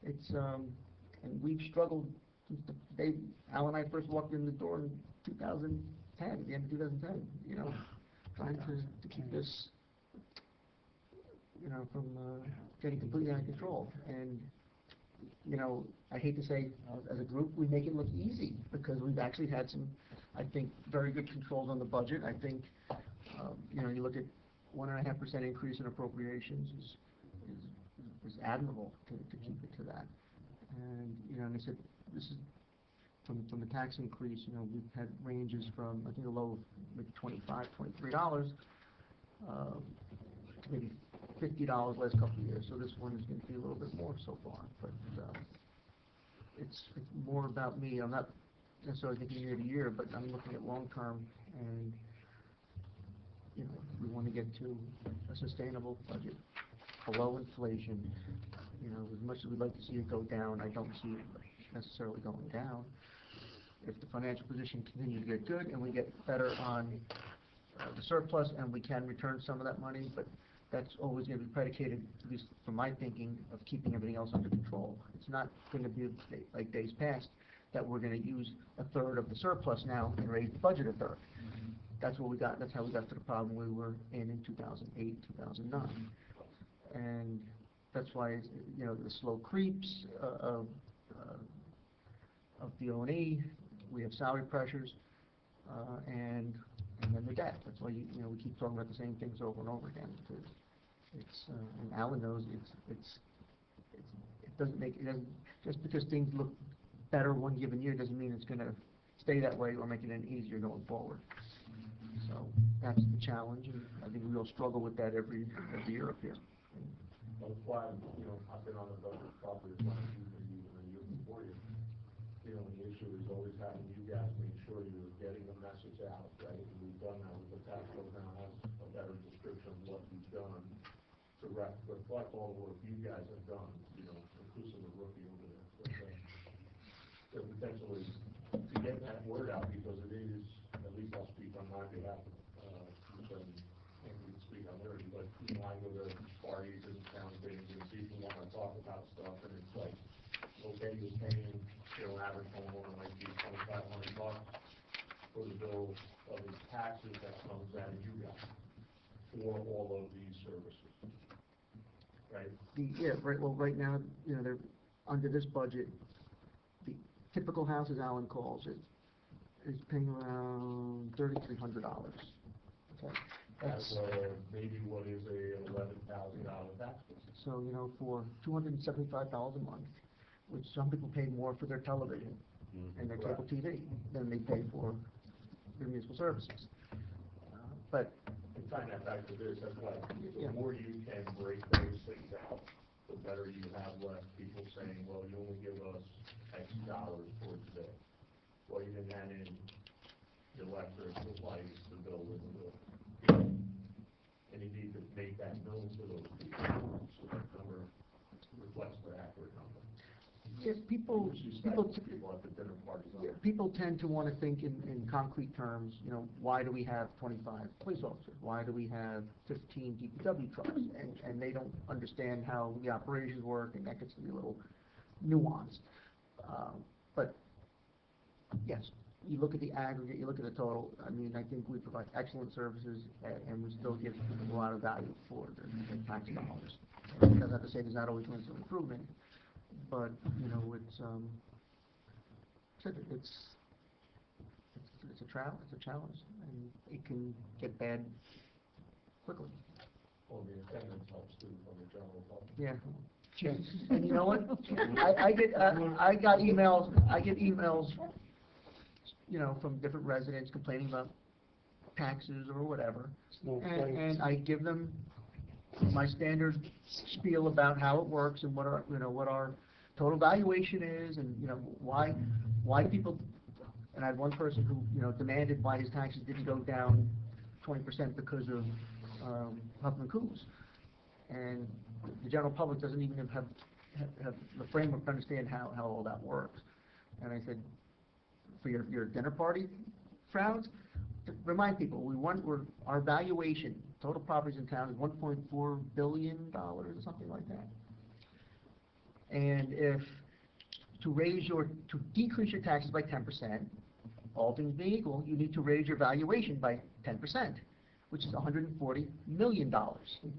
it's, and we've struggled since the day Al and I first walked in the door in 2010, the end of 2010, trying to keep this, from getting completely out of control. And, I hate to say, as a group, we make it look easy, because we've actually had some, I think, very good controls on the budget. I think, you look at 1.5% increase in appropriations is admirable to keep it to that. And, and I said, this is, from the tax increase, we've had ranges from, I think, a low of maybe $25, $23, to maybe $50 last couple of years. So this one is going to be a little bit more so far. But it's more about me. I'm not necessarily thinking year to year, but I'm looking at long term, and we want to get to a sustainable budget below inflation you know, as much as we'd like to see it go down, I don't see it necessarily going down. If the financial position continues to get good and we get better on the surplus and we can return some of that money, but that's always going to be predicated, at least from my thinking, of keeping everything else under control. It's not going to be like days past that we're going to use a third of the surplus now and raise the budget a third. That's what we got. That's how we got to the problem we were in 2008, 2009, and that's why, you know, the slow creeps of the O&E. We have salary pressures, and then the debt. That's why you know we keep talking about the same things over and over again, because it's and Alan knows it doesn't just because things look better one given year doesn't mean it's going to stay that way or make it any easier going forward. So that's the challenge, and I think we all struggle with that every year up here. That's why, you know, I've been on the budget probably as long as you've been using a year before you. You know, the issue is always having you guys make sure you're getting the message out, right? And we've done that with the tax program, has a better description of what we've done to reflect all the work you guys have done, you know, inclusive of Rookie over there. But potentially to get that word out, because it is, at least I'll speak on my behalf, can't really speak on theirs, but you know, I go to parties and town things and people want to talk about stuff, and it's like, okay, you're paying, you know, average homeowner might be $2,500 for the bill of his taxes that comes out of you guys for all of these services, right? Right now, you know, they're under this budget. The typical house, as Alan calls it, is paying around $3,300. Okay, That's maybe what is a $11,000 tax bill. So, you know, for $275 a month, which some people pay more for their television and their cable TV than they pay for their municipal services. But And tying that back to this, that's why the more you can break those things out, the better you have left people saying, well, you only give us X dollars for today. Well, you didn't add in the electric, the lights, the building, and you need to make that known to those people, so that number reflects the accurate number. if people People at the dinner parties. people tend to want to think in concrete terms, you know, why do we have 25 police officers? Why do we have 15 DPW trucks? And they don't understand how the operations work, and that gets to be a little nuanced. But yes, you look at the aggregate, you look at the total, I mean, I think we provide excellent services, and we still give people a lot of value for their tax dollars. It doesn't have to say there's not always room for improvement, but, you know, it's a challenge, and it can get bad quickly. Well, the attendance helps too from the general public. Yeah. And you know what? I get emails, you know, from different residents complaining about taxes or whatever. And I give them my standard spiel about how it works and what our total valuation is, and, you know, why people, and I had one person who, you know, demanded why his taxes didn't go down 20% because of Huffman Coos. And the general public doesn't even have the framework to understand how all that works. And I said, for your dinner party crowds, to remind people, our valuation, total properties in town is $1.4 billion or something like that. And if to decrease your taxes by 10%, all things being equal, you need to raise your valuation by 10%, which is $140 million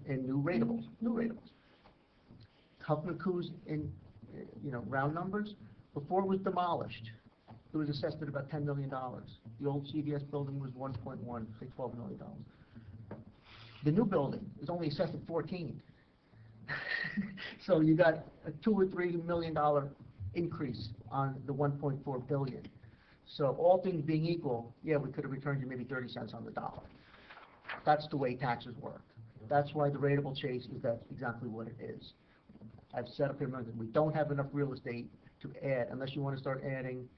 in new rateables. Huffman Coos, in, you know, round numbers, before it was demolished, it was assessed at about $10 million. The old CVS building was 1.1, say $12 million. The new building is only assessed at 14. So you got a $2 or $3 million increase on the 1.4 billion. So all things being equal, yeah, we could have returned you maybe 30 cents on the dollar. That's the way taxes work. That's why the rateable chase is that's exactly what it is. I've set up here, remember, we don't have enough real estate to add, unless you want to start adding,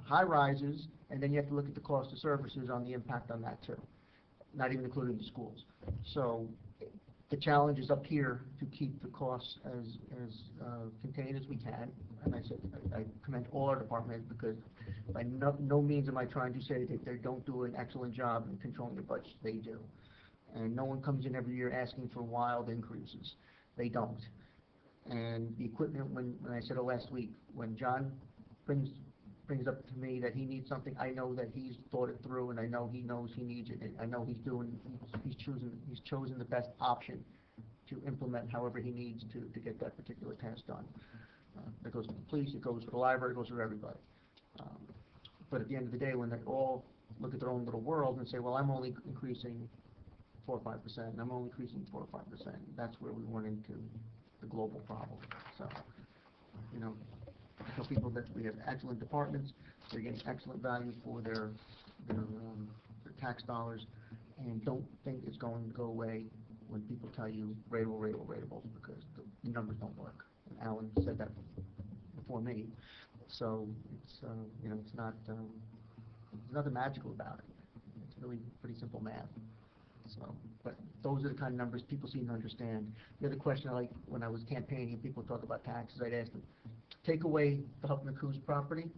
high rises, and then you have to look at the cost of services on the impact on that too, not even including the schools. So The challenge is up here to keep the costs as contained as we can. And I said, I commend all our departments because by no means am I trying to say that they don't do an excellent job in controlling the budget. They do. And no one comes in every year asking for wild increases. They don't. And the equipment, when I said it last week, when John brings up to me that he needs something, I know that he's thought it through, and I know he knows he needs it, and I know he's chosen the best option to implement however he needs to get that particular task done. That goes to the police, it goes to the library, it goes to everybody. But at the end of the day, when they all look at their own little world and say, well, I'm only increasing 4 or 5%, and I'm only increasing 4 or 5%, that's where we run into the global problem. So, you know, I tell people that we have excellent departments, they're getting excellent value for their tax dollars, and don't think it's going to go away when people tell you rateable, because the numbers don't work. And Alan said that before me. So it's you know, it's not there's nothing magical about it. It's really pretty simple math. So, but those are the kind of numbers people seem to understand. The other question I like when I was campaigning and people talk about taxes, I'd ask them, take away the Huffman Coos property,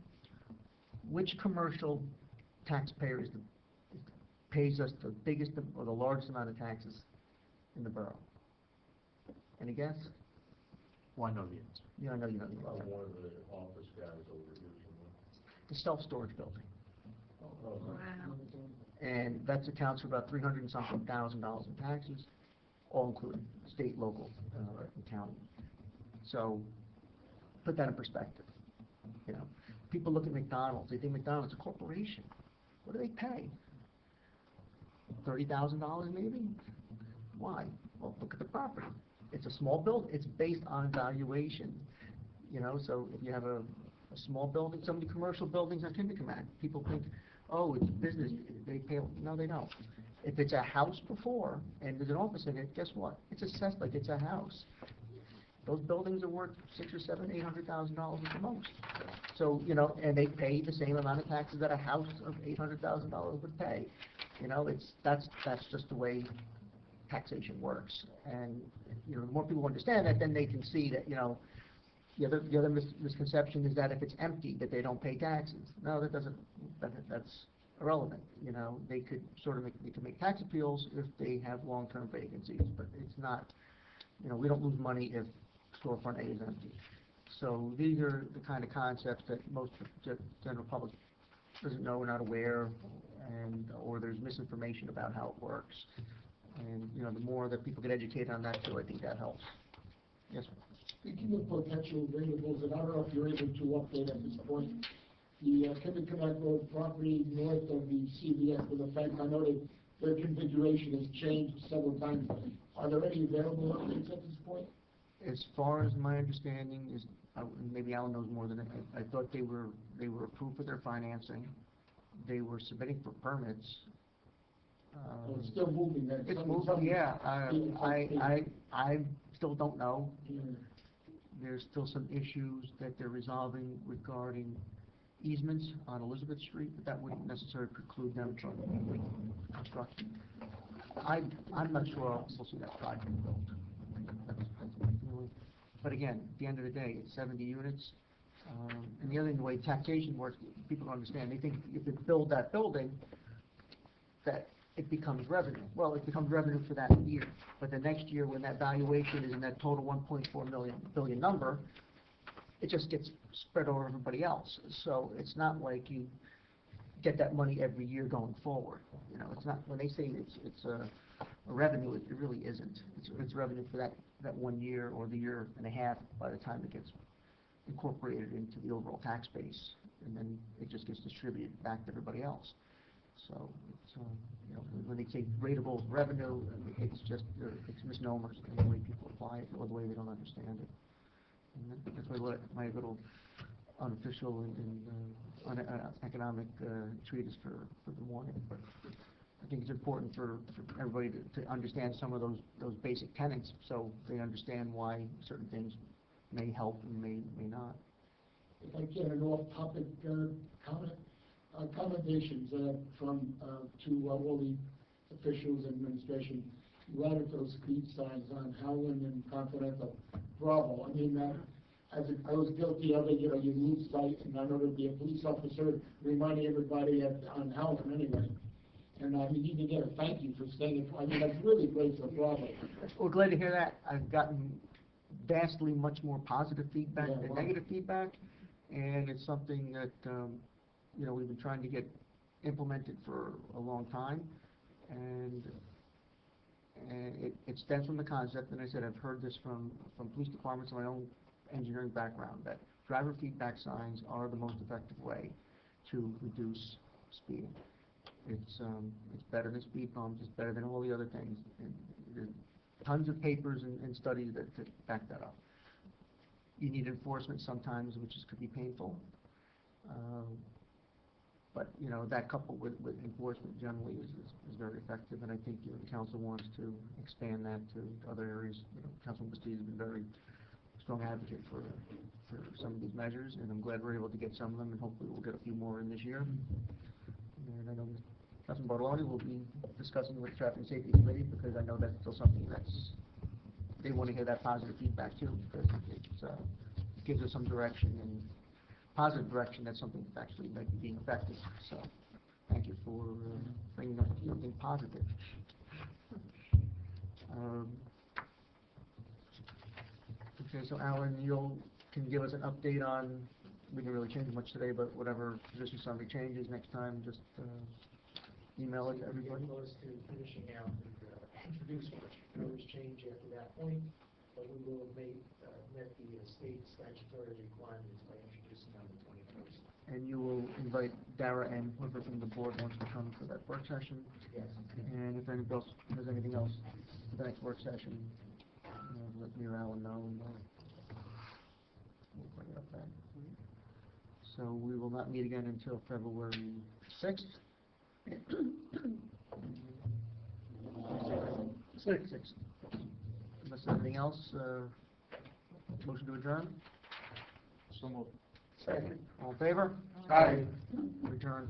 which commercial taxpayer pays us the biggest or the largest amount of taxes in the borough? Any guess? Well, I know the answer. Yeah, I know you know the One answer. of the office guys over here somewhere. The self-storage building. Oh, Wow. And that accounts for about $300 and something thousand in taxes, all included, state, local, and county. So, put that in perspective. You know, people look at McDonald's, they think McDonald's is a corporation. What do they pay? $30,000 maybe? Why? Well, look at the property. It's a small building. It's based on valuation. You know, so if you have a small building, some of the commercial buildings on Timbuktu, people think, oh, it's business, they pay. No, they don't. If it's a house before, and there's an office in it, guess what? It's assessed like it's a house. Those buildings are worth $600,000 or $700,000, $800,000 at the most. So, you know, and they pay the same amount of taxes that a house of $800,000 would pay. You know, that's just the way taxation works. And, you know, the more people understand that, then they can see that, you know, the other misconception is that if it's empty, that they don't pay taxes. No, that's irrelevant. You know, they could make tax appeals if they have long-term vacancies, but it's not, you know, we don't lose money if storefront A is empty. So these are the kind of concepts that most general public doesn't know, or not aware, or there's misinformation about how it works. And, you know, the more that people get educated on that too, I think that helps. Yes, sir. Speaking of potential variables, and I don't know if you're able to update at this point, the Timbuktu Road property north of the CVS with the bank, I know that their configuration has changed several times. Are there any available updates at this point? As far as my understanding is, maybe Alan knows more than I thought they were approved for their financing. They were submitting for permits. So it's still moving then? It's moving, yeah. I still don't know. There's still some issues that they're resolving regarding easements on Elizabeth Street, but that wouldn't necessarily preclude them from construction. I'm not sure we'll see that project built. That's my feeling. But again, at the end of the day, it's 70 units. And the other thing, the way taxation works, people don't understand. They think if they build that building, that it becomes revenue. Well, it becomes revenue for that year. But the next year, when that valuation is in that total 1.4 billion number, it just gets spread over everybody else. So it's not like you get that money every year going forward. You know, it's not, when they say it's a revenue, it really isn't. It's revenue for that 1 year or the year and a half by the time it gets incorporated into the overall tax base, and then it just gets distributed back to everybody else. So it's, you know, when they say rateable revenue, it's just it's misnomers in the way people apply it or the way they don't understand it. And that's why my little unofficial and economic treatise for the morning. But I think it's important for everybody to understand some of those basic tenets, so they understand why certain things may help and may not. If I can, an off-topic comment. Commendations from to all the officials and administration. you added those speed signs on Howland and Continental. Bravo. I mean, I was guilty of it, you know, you lose sight, and I know there'd be a police officer reminding everybody on Howland anyway. And I mean, you can get a thank you for saying it. I mean, that's really great, so bravo. We're glad to hear that. I've gotten vastly much more positive feedback Yeah, than wow. negative feedback, and it's something that, you know, we've been trying to get implemented for a long time, and it stems from the concept, and I said I've heard this from police departments in my own engineering background, that driver feedback signs are the most effective way to reduce speeding. It's better than speed bumps, it's better than all the other things. And there's tons of papers and studies that back that up. You need enforcement sometimes, which could be painful. But, you know, that coupled with enforcement generally is very effective, and I think, you know, the council wants to expand that to other areas. You know, Councilman Bastidas has been very strong advocate for some of these measures, and I'm glad we're able to get some of them, and hopefully we'll get a few more in this year. And I know Councilman Bartoloni will be discussing with the Traffic and Safety Committee, because I know that's still something they want to hear that positive feedback too, because it gives us some direction, and positive direction, that's something that's actually might be being effective. So, thank you for bringing up something positive. Okay, so Alan, can give us an update on, we didn't really change much today, but whatever position summary changes next time, just email it to everybody. We're close to finishing out the introducement. Numbers change after that point, but we will have met the state statutory requirements by introducing on the 21st. And you will invite Dara and whoever from the board wants to come for that work session. Yes. And if anybody else has anything else for the next work session, let me or Alan know, and we'll bring it up then. So we will not meet again until February 6th. 6th. Unless there's anything else, motion to adjourn? So moved. Second. All in favor? Aye. Return.